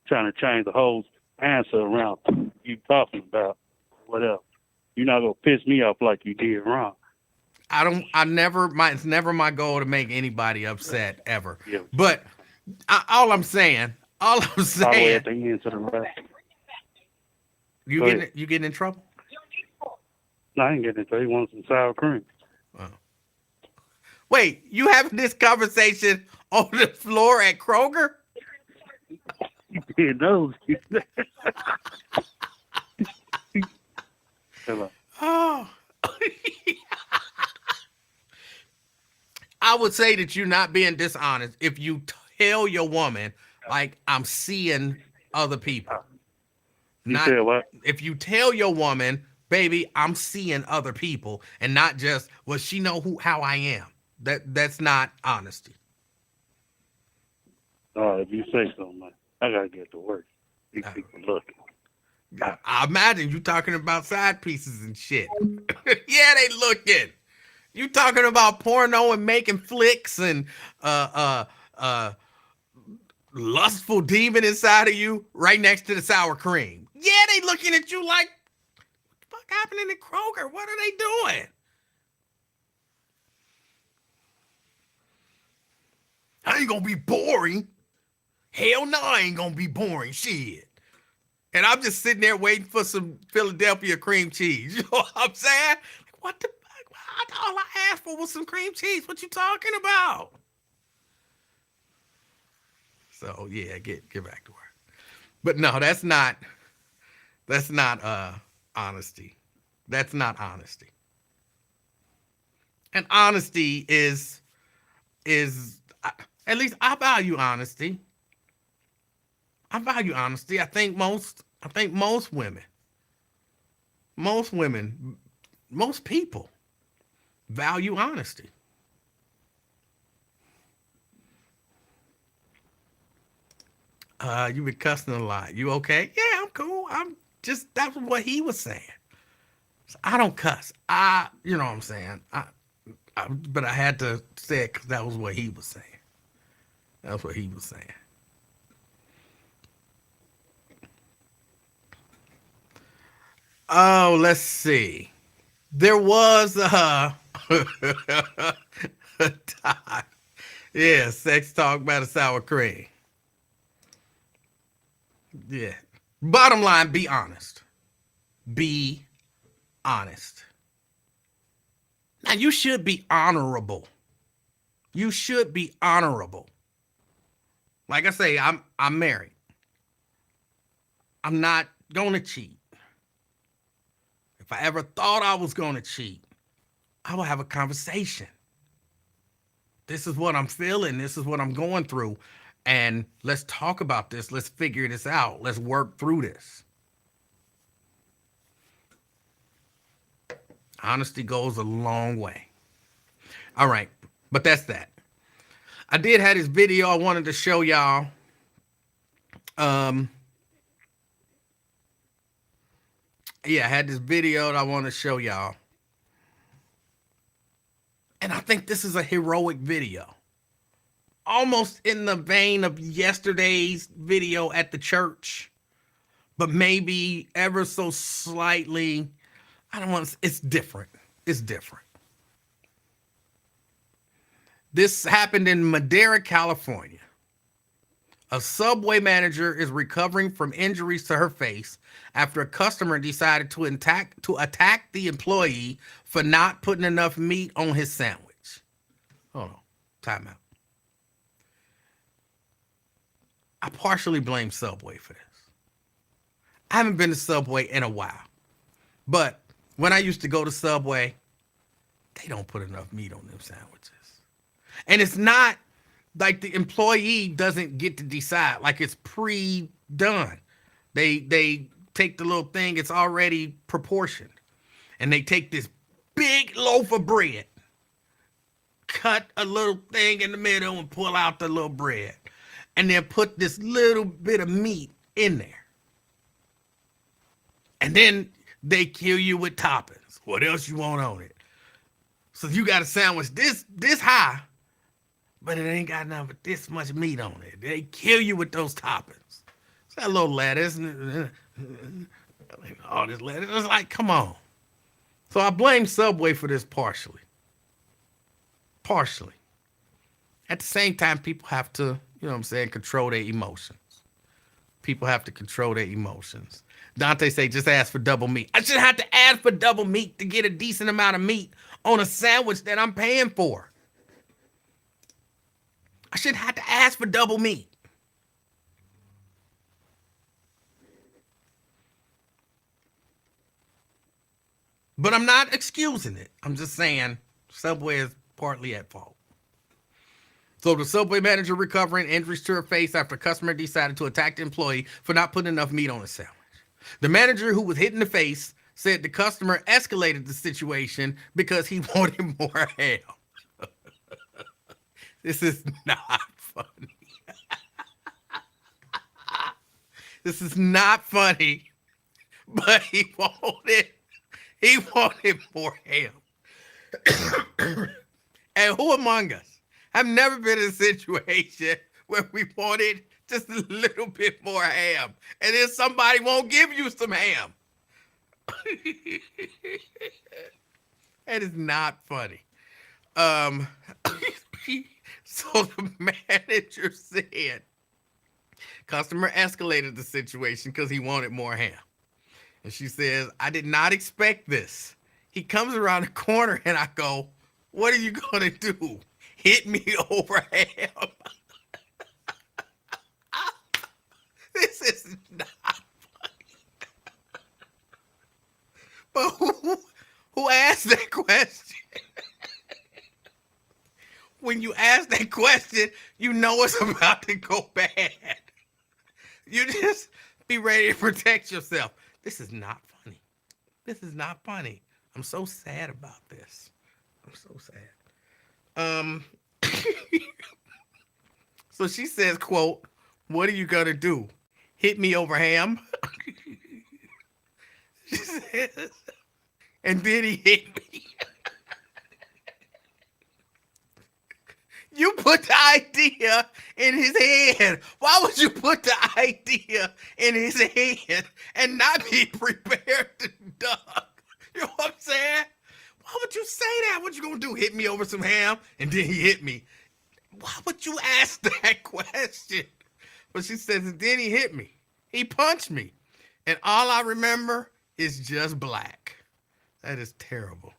trying to change the whole answer around you talking about whatever. You're not gonna piss me off like you did wrong. It's never my goal to make anybody upset ever. Yeah, But all I'm saying, all the way at the end to the left. Go ahead. you getting in trouble? No, I ain't getting into it. He wants some sour cream. Oh. Wait, you having this conversation on the floor at Kroger? He knows. Hello. Oh. I would say that you're not being dishonest if you tell your woman, like, I'm seeing other people. You Not said what? if you tell your woman, baby, I'm seeing other people, and not just, well, she know how I am. That's not honesty. If you say so, man. I gotta get to work. These people looking. I imagine you talking about side pieces and shit. Yeah, they looking. You talking about porno and making flicks and lustful demon inside of you right next to the sour cream. Yeah, they looking at you like, what the fuck happening in Kroger? What are they doing? I ain't gonna be boring. Hell no, I ain't gonna be boring. Shit. And I'm just sitting there waiting for some Philadelphia cream cheese. You know what I'm saying? Like, what the fuck? All I asked for was some cream cheese. What you talking about? So yeah, get back to work. But no, that's not honesty. That's not honesty. And honesty is at least I value honesty. I value honesty. I think most women, most people value honesty. You been cussing a lot. You okay? Yeah, I'm cool. That's what he was saying. So I don't cuss. You know what I'm saying? But I had to say it because that was what he was saying. That's what he was saying. Oh, let's see. There was yeah, sex talk by the sour cream. Yeah. Bottom line, be honest. Be honest. Now you should be honorable. You should be honorable. Like I say, I'm married. I'm not gonna cheat. If I ever thought I was gonna cheat, I will have a conversation. This is what I'm feeling. This is what I'm going through. And let's talk about this. Let's figure this out. Let's work through this. Honesty goes a long way. All right. But that's that. I did have this video I wanted to show y'all. Yeah, I had this video that I want to show y'all. think this is a heroic video. Almost in the vein of yesterday's video at the church, but maybe ever so slightly, I don't want to, it's different. It's different. This happened in Madera, California. A Subway manager is recovering from injuries to her face after a customer decided to attack the employee for not putting enough meat on his sandwich. Hold on. Time out. I partially blame Subway for this. I haven't been to Subway in a while. But when I used to go to Subway, they don't put enough meat on them sandwiches. And it's not like the employee doesn't get to decide. Like it's pre-done. They take the little thing, it's already proportioned. And they take this big loaf of bread, cut a little thing in the middle and pull out the little bread. And then put this little bit of meat in there. And then they kill you with toppings. What else you want on it? So you got a sandwich this high, but it ain't got nothing but this much meat on it. They kill you with those toppings. It's that little lettuce, all this lettuce. It's like, come on. So I blame Subway for this partially. Partially. At the same time, people have to, you know what I'm saying, control their emotions. People have to control their emotions. Dante say, just ask for double meat. I shouldn't have to ask for double meat to get a decent amount of meat on a sandwich that I'm paying for. I shouldn't have to ask for double meat. But I'm not excusing it. I'm just saying Subway is partly at fault. So the Subway manager recovering injuries to her face after a customer decided to attack the employee for not putting enough meat on a sandwich. The manager who was hit in the face said the customer escalated the situation because he wanted more ham. This is not funny. This is not funny, but he wanted more ham. And who among us have never been in a situation where we wanted just a little bit more ham, and then somebody won't give you some ham? That is not funny. So the manager said customer escalated the situation because he wanted more ham. And she says, I did not expect this. He comes around the corner and I go, what are you going to do? Hit me over ham? This is not funny. But who asked that question? When you ask that question, you know it's about to go bad. You just be ready to protect yourself. This is not funny. This is not funny. I'm so sad about this. I'm so sad. So she says, quote, what are you gonna do? Hit me over ham? She says, and then he hit me. You put the idea in his head. Why would you put the idea in his head and not be prepared to duck? You know what I'm saying? Why would you say that? What you gonna do? Hit me over some ham? And then he hit me. Why would you ask that question? But she says, and then he hit me. He punched me. And all I remember is just black. That is terrible.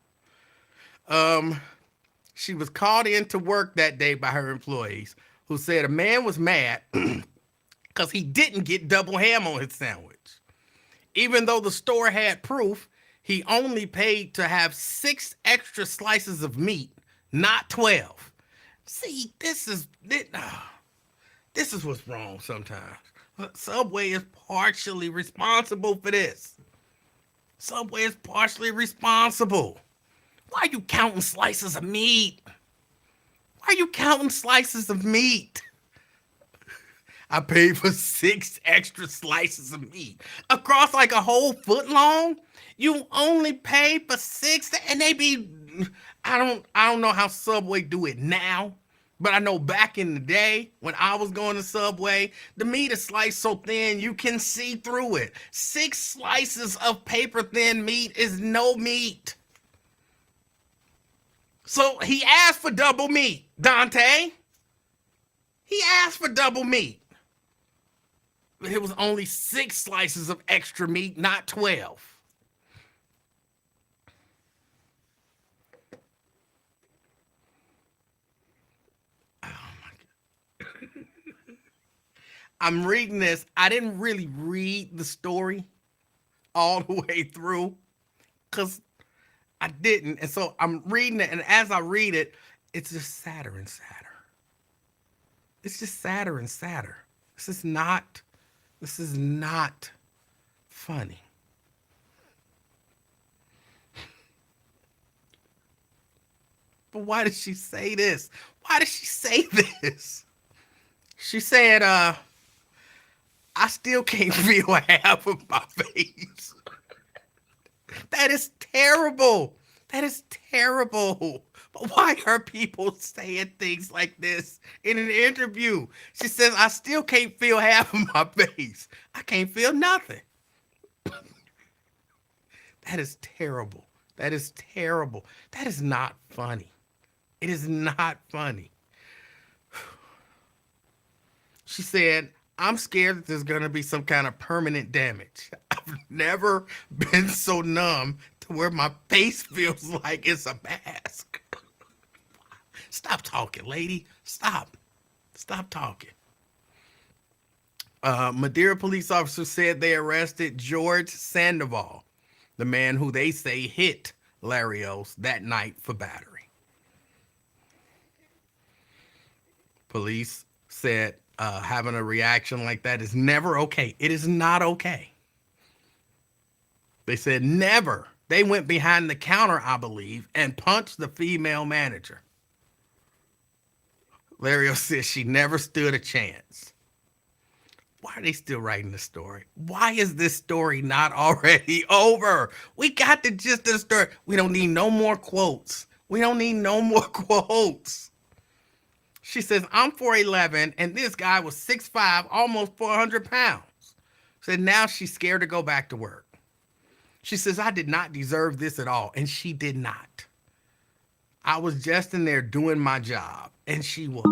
She was called into work that day by her employees who said a man was mad because he didn't get double ham on his sandwich. Even though the store had proof, he only paid to have 6 extra slices of meat, not 12. See, this is what's wrong sometimes. Subway is partially responsible for this. Subway is partially responsible. Why are you counting slices of meat? Why are you counting slices of meat? I paid for 6 extra slices of meat. Across like a whole foot long? You only pay for 6, and they be I don't know how Subway do it now, but I know back in the day when I was going to Subway, the meat is sliced so thin you can see through it. 6 slices of paper thin meat is no meat. So he asked for double meat, Dante. He asked for double meat. But it was only 6 slices of extra meat, not 12. I'm reading this. I didn't really read the story all the way through because I didn't. And so I'm reading it, and as I read it, it's just sadder and sadder. It's just sadder and sadder. This is not funny. But why did she say this? Why did she say this? She said, I still can't feel half of my face. That is terrible. That is terrible. But why are people saying things like this in an interview? She says, I still can't feel half of my face. I can't feel nothing. That is terrible. That is terrible. That is not funny. It is not funny. She said, I'm scared that there's going to be some kind of permanent damage. I've never been so numb to where my face feels like it's a mask. Stop talking, lady. Stop. Stop talking. Madeira police officers said they arrested George Sandoval, the man who they say hit Larios that night for battery. Police said having a reaction like that is never okay. It is not okay. They said never. They went behind the counter, I believe, and punched the female manager. Larios says she never stood a chance. Why are they still writing the story? Why is this story not already over? We got the gist of the story. We don't need no more quotes. We don't need no more quotes. She says, I'm 4'11", and this guy was 6'5", almost 400 pounds. Said now she's scared to go back to work. She says, I did not deserve this at all, and she did not. I was just in there doing my job, and she was.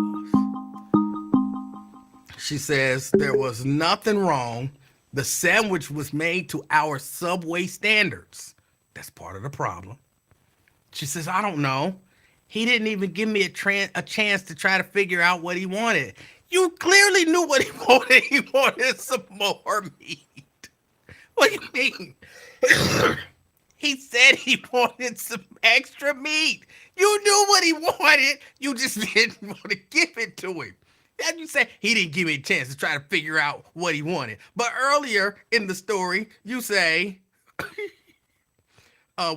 She says, there was nothing wrong. The sandwich was made to our Subway standards. That's part of the problem. She says, I don't know. He didn't even give me a chance to try to figure out what he wanted. You clearly knew what he wanted. He wanted some more meat. What do you mean? He said he wanted some extra meat. You knew what he wanted. You just didn't want to give it to him. As you say, he didn't give me a chance to try to figure out what he wanted. But earlier in the story, you say,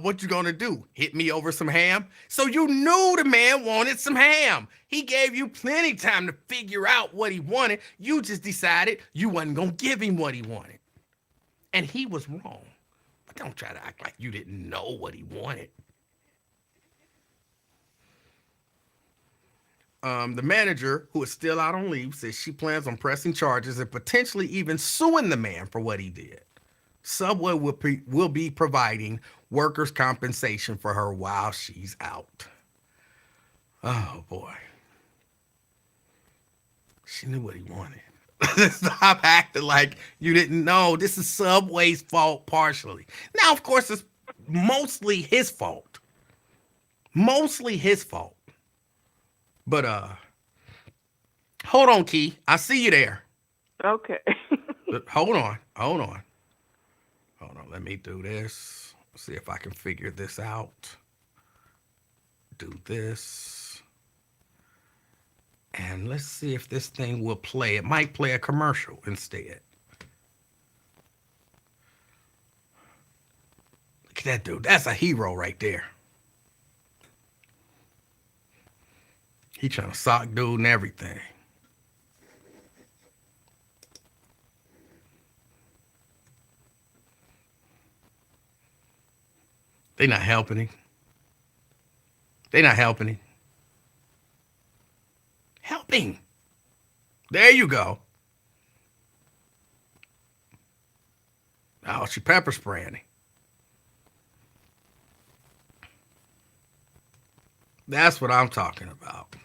what you gonna do? Hit me over some ham? So you knew the man wanted some ham. He gave you plenty time to figure out what he wanted. You just decided you wasn't gonna give him what he wanted. And he was wrong. But don't try to act like you didn't know what he wanted. The manager, who is still out on leave, says she plans on pressing charges and potentially even suing the man for what he did. Subway will be providing workers' compensation for her while she's out. Oh, boy. She knew what he wanted. Stop acting like you didn't know. This is Subway's fault partially. Now, of course, it's mostly his fault. Mostly his fault. But, hold on, Key. I see you there. Okay. Hold on. Let me do this. See if I can figure this out. Do this. And let's see if this thing will play. It might play a commercial instead. Look at that dude. That's a hero right there. He trying to sock dude and everything. They not helping him. They're not helping him. Helping. There you go. Oh, she pepper spraying him. That's what I'm talking about.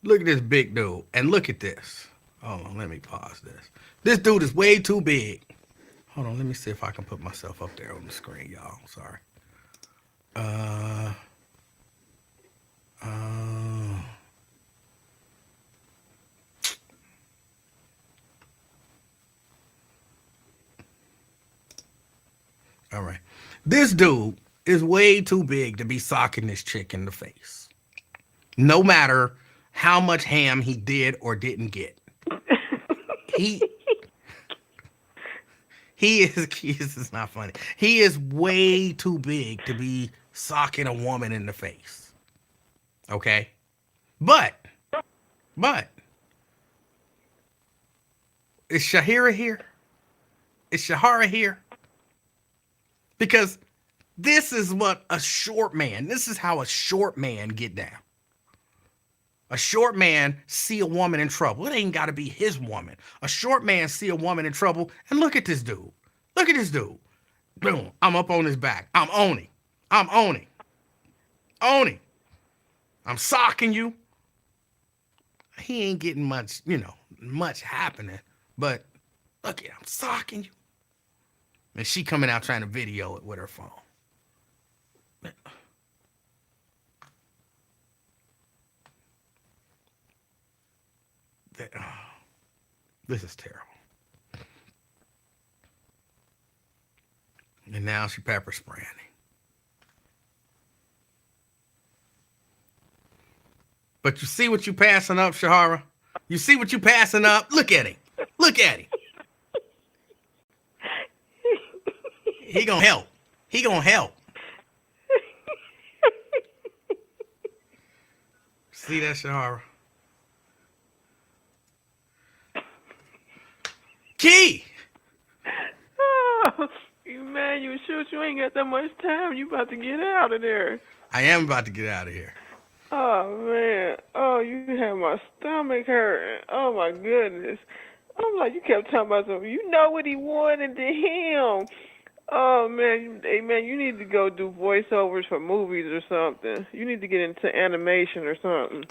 Look at this big dude. And look at this. Hold on, let me pause this. This dude is way too big. Hold on, let me see if I can put myself up there on the screen, y'all. Sorry. All right. This dude is way too big to be socking this chick in the face. No matter how much ham he did or didn't get. He is, this is not funny. He is way too big to be socking a woman in the face. Okay? But, is Shahira here? Is Shahara here? Because this is what a short man, this is how a short man get down. A short man see a woman in trouble. It ain't got to be his woman. A short man see a woman in trouble, and look at this dude. Look at this dude. Boom, I'm up on his back. I'm owning. Owning. I'm socking you. He ain't getting much, much happening. But look at, I'm socking you. And she coming out trying to video it with her phone. This is terrible. And now she pepper spraying him. But you see what you passing up, Shahara? You see what you passing up? Look at him. Look at him. He gonna help. He gonna help. See that, Shahara? Key! Oh, Emanuel, shoot, you ain't got that much time. You about to get out of there. I am about to get out of here. Oh, man. Oh, you have my stomach hurting. Oh, my goodness. I'm like, you kept talking about something. You know what he wanted to him. Oh, man. Hey, man, you need to go do voiceovers for movies or something. You need to get into animation or something.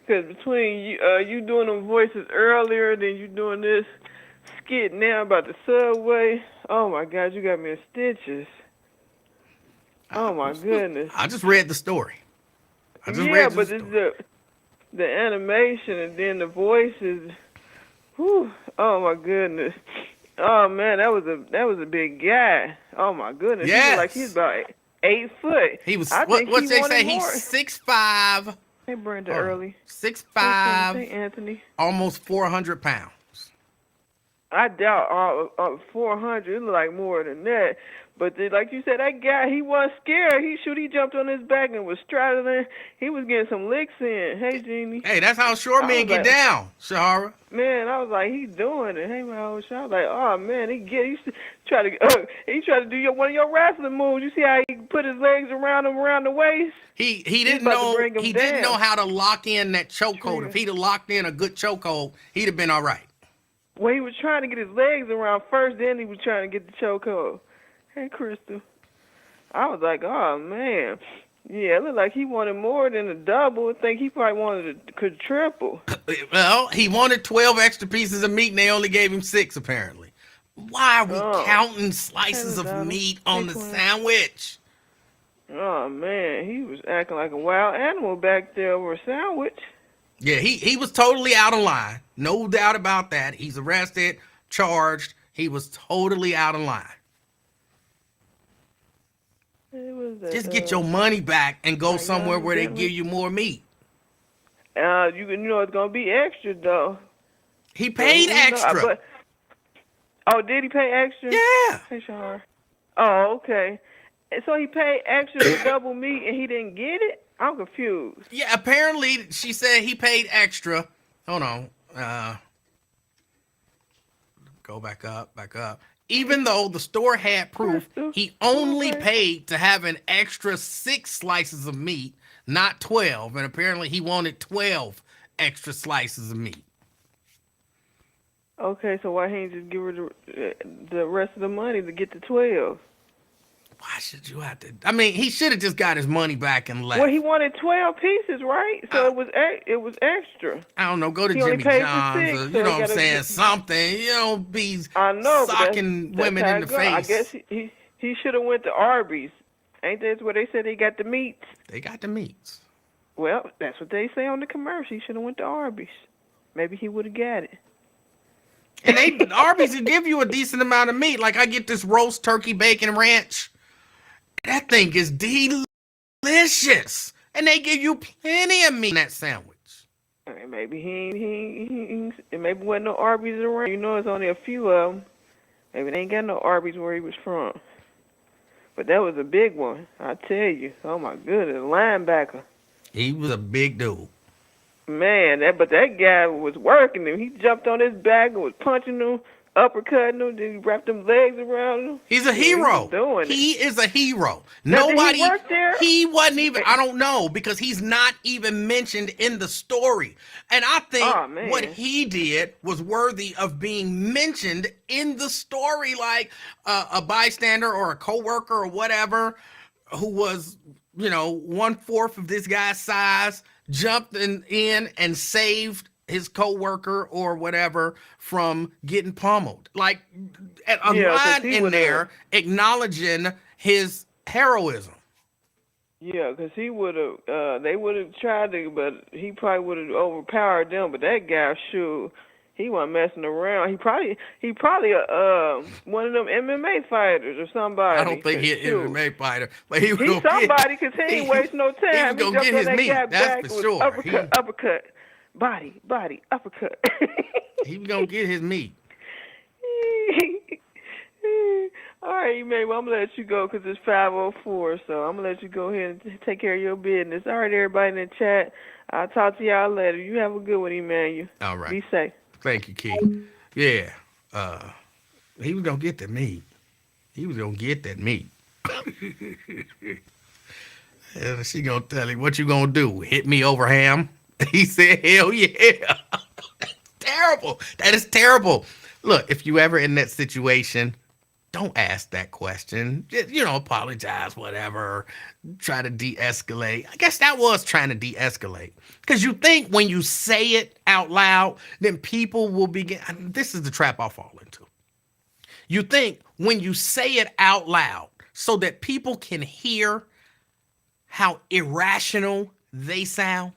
Because between you doing them voices earlier, then you doing this skit now about the subway. Oh, my God, you got me in stitches. Oh, my goodness. I just read the story. Yeah, but it's the animation and then the voices. Whew. Oh, my goodness. Oh, man, that was a big guy. Oh, my goodness. Yes. He looked like he's about 8 foot. He was, what's they say? He's 6'5". Hey, Brenda Early. 6'5". Hey, Anthony. Almost 400 pounds. I doubt 400. It looked like more than that. But like you said, that guy, he wasn't scared. He jumped on his back and was straddling. He was getting some licks in. Hey, Jeannie. Hey, that's how short men get down, Shahara. Man, I was like, he's doing it. Hey, my old shot. I was like, oh man, he tried to do one of your wrestling moves. You see how he put his legs around the waist? He didn't know how to lock in that chokehold. Yeah. If he'd have locked in a good chokehold, he'd have been all right. Well, he was trying to get his legs around first, then he was trying to get the chokehold. Hey, Crystal. I was like, oh, man. Yeah, it looked like he wanted more than a double. I think he probably wanted a triple. Well, he wanted 12 extra pieces of meat, and they only gave him 6, apparently. Why are we counting slices of meat on the sandwich? Oh, man, he was acting like a wild animal back there over a sandwich. Yeah, he was totally out of line. No doubt about that. He's arrested, charged. He was totally out of line. Just get your money back and go somewhere where they give you more meat. You know it's gonna be extra though. He paid extra. Did he pay extra? Yeah. Hey, Shahar. Oh, okay. And so he paid extra for double meat and he didn't get it? I'm confused. Yeah, apparently she said he paid extra. Hold on. Go back up. even though the store had proof, he only paid to have an extra 6 slices of meat, not 12. And apparently he wanted 12 extra slices of meat. Okay, so why he ain't just give her the rest of the money to get the 12? Why should you have to? I mean, he should have just got his money back and left. Well, he wanted 12 pieces, right? So it was extra. I don't know. Go to He only Jimmy paid for John's, 6, or, so you know he what I'm gotta saying? Something. You don't be I know, socking that's women how in it the go. I face. guess he should have went to Arby's. Ain't that where they said they got the meats? They got the meats. Well, that's what they say on the commercial. He should have went to Arby's. Maybe he would have got it. And Arby's will give you a decent amount of meat. Like I get this roast turkey bacon ranch. That thing is delicious. And they give you plenty of meat in that sandwich. Maybe maybe wasn't no Arby's around. You know, there's only a few of them. Maybe they ain't got no Arby's where he was from. But that was a big one, I tell you. Oh my goodness, linebacker. He was a big dude. Man, but that guy was working him. He jumped on his back and was punching him, uppercutting him. Then he wrapped them legs around him. He's a hero. He is a hero. Now, Nobody. Did he work there? He wasn't even. I don't know because he's not even mentioned in the story. And I think what he did was worthy of being mentioned in the story, like a bystander or a coworker or whatever, who was 1/4 of this guy's size, jumped in and saved his coworker or whatever from getting pummeled. Like a line in there acknowledging his heroism. Yeah, because he would have, they would have tried to, but he probably would have overpowered them. But that guy, sure, he wasn't messing around. He probably one of them MMA fighters or somebody. I don't think he's an MMA fighter, but he's somebody because he ain't waste no time. He was gonna get his meat. That's for sure. Uppercut, body, uppercut. He was gonna get his meat. All right, man. Well, I'm going to let you go because it's 5:04, so I'm going to let you go ahead and take care of your business. All right, everybody in the chat. I'll talk to y'all later. You have a good one, Emanuel. All right. Be safe. Thank you, Keith. Yeah. He was going to get the meat. He was going to get that meat. And she going to tell him, what you going to do? Hit me over ham? He said, hell yeah. That's terrible. That is terrible. Look, if you ever in that situation, don't ask that question. Just, apologize, whatever. Try to de-escalate. I guess that was trying to de-escalate. Because you think when you say it out loud, then people will begin. This is the trap I fall into. You think when you say it out loud so that people can hear how irrational they sound,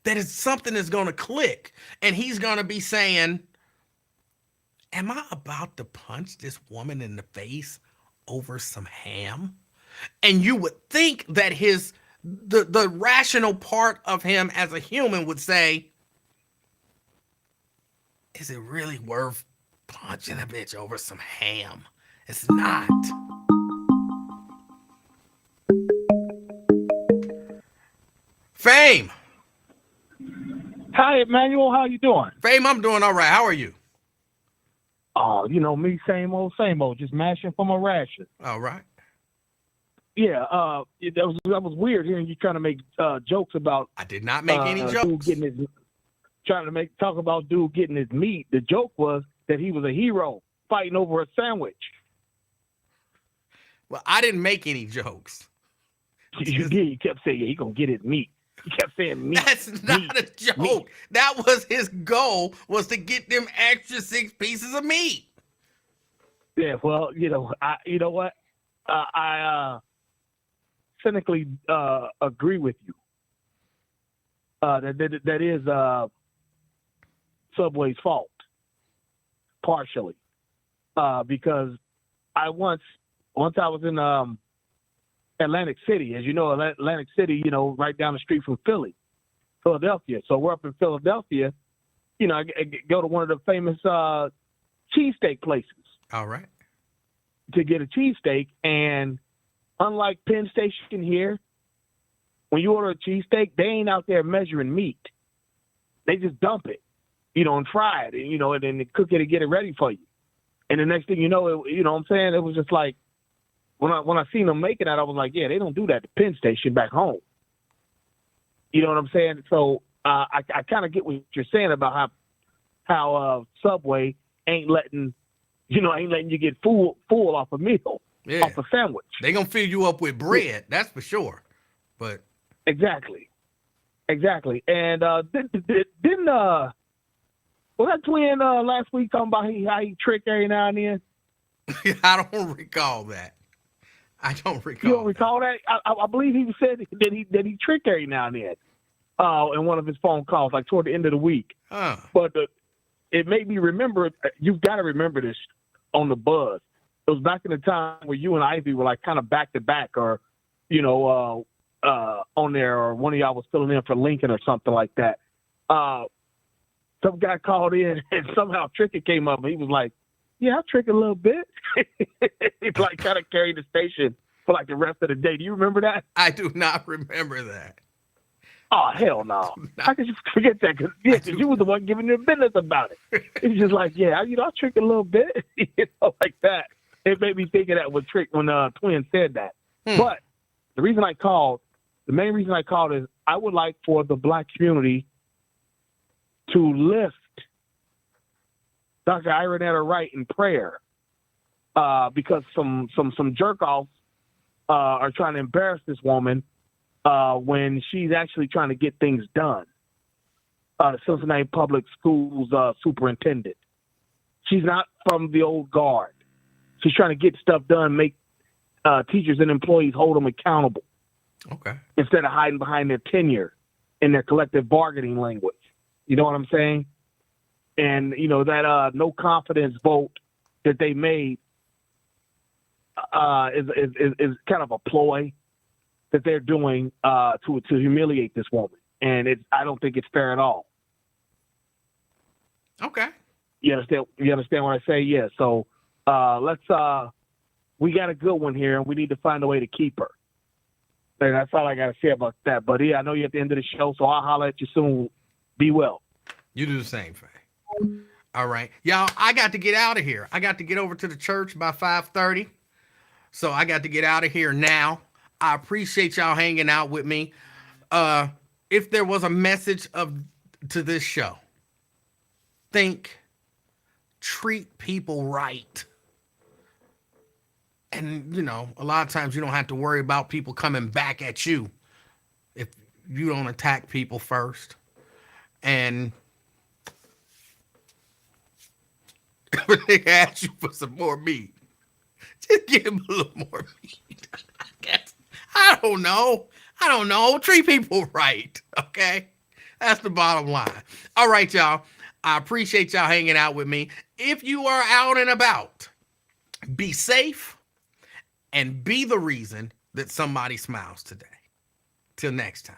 that it's something that's going to click. And he's going to be saying, am I about to punch this woman in the face over some ham? And you would think that the rational part of him as a human would say, is it really worth punching a bitch over some ham? It's not. Fame. Hi, Emanuel. How you doing? Fame, I'm doing all right. How are you? Oh, me, same old, just mashing for my ration. All right. Yeah, that was weird hearing you trying to make jokes about. I did not make any jokes. Talk about dude getting his meat. The joke was that he was a hero fighting over a sandwich. Well, I didn't make any jokes. You kept saying he gonna get his meat. You kept saying meat. That's not a joke. Meat. That was his goal, was to get them extra 6 pieces of meat. Yeah, well, I cynically agree with you. That is Subway's fault, partially, because I once I was in Atlantic City, as you know, Atlantic City, right down the street from Philadelphia. So we're up in Philadelphia. I go to one of the famous cheesesteak places. All right. To get a cheesesteak, and unlike Penn Station here, when you order a cheesesteak, they ain't out there measuring meat. They just dump it, and fry it, and then they cook it and get it ready for you. And the next thing you know, you know what I'm saying? It was just like, when I seen them making that, I was like, yeah, they don't do that at the Penn Station back home. You know what I'm saying? So I kind of get what you're saying about how Subway ain't letting you get full off a meal, off a sandwich. They gonna fill you up with bread, that's for sure. But exactly. And didn't was that twin last week talking about how he tricked every now and then? I don't recall that. I don't recall. You don't recall that? I believe he said that he tricked every now and then in one of his phone calls, like toward the end of the week. But it made me remember. You've got to remember this on the Buzz. It was back in the time where you and Ivy were like kind of back to back, or on there, or one of y'all was filling in for Lincoln or something like that. Some guy called in and somehow Trickett came up and he was like, yeah, I'll trick a little bit. He's like kind of carried the station for like the rest of the day. Do you remember that? I do not remember that. Oh, hell no. How could you forget that? Because you were the one giving your business about it. It was just like, yeah, I'll trick a little bit. Like that. It made me think of that when Twin said that. But the main reason I called is I would like for the black community to lift Dr. Ironetta Wright in prayer, because some jerk offs are trying to embarrass this woman when she's actually trying to get things done. The Cincinnati Public Schools superintendent. She's not from the old guard. She's trying to get stuff done, make teachers and employees hold them accountable. Okay. Instead of hiding behind their tenure and their collective bargaining language. You know what I'm saying? And, that no confidence vote that they made is kind of a ploy that they're doing to humiliate this woman. And I don't think it's fair at all. Okay. You understand what I say? Yeah. So we got a good one here, and we need to find a way to keep her. And that's all I got to say about that. But yeah, I know you're at the end of the show, so I'll holler at you soon. Be well. You do the same thing. All right. Y'all, I got to get out of here. I got to get over to the church by 5:30. So I got to get out of here now. I appreciate y'all hanging out with me. If there was a message to this show, treat people right. And, a lot of times you don't have to worry about people coming back at you if you don't attack people first. And when they ask you for some more meat, just give them a little more meat. I don't know. Treat people right, okay? That's the bottom line. All right, y'all. I appreciate y'all hanging out with me. If you are out and about, be safe and be the reason that somebody smiles today. Till next time.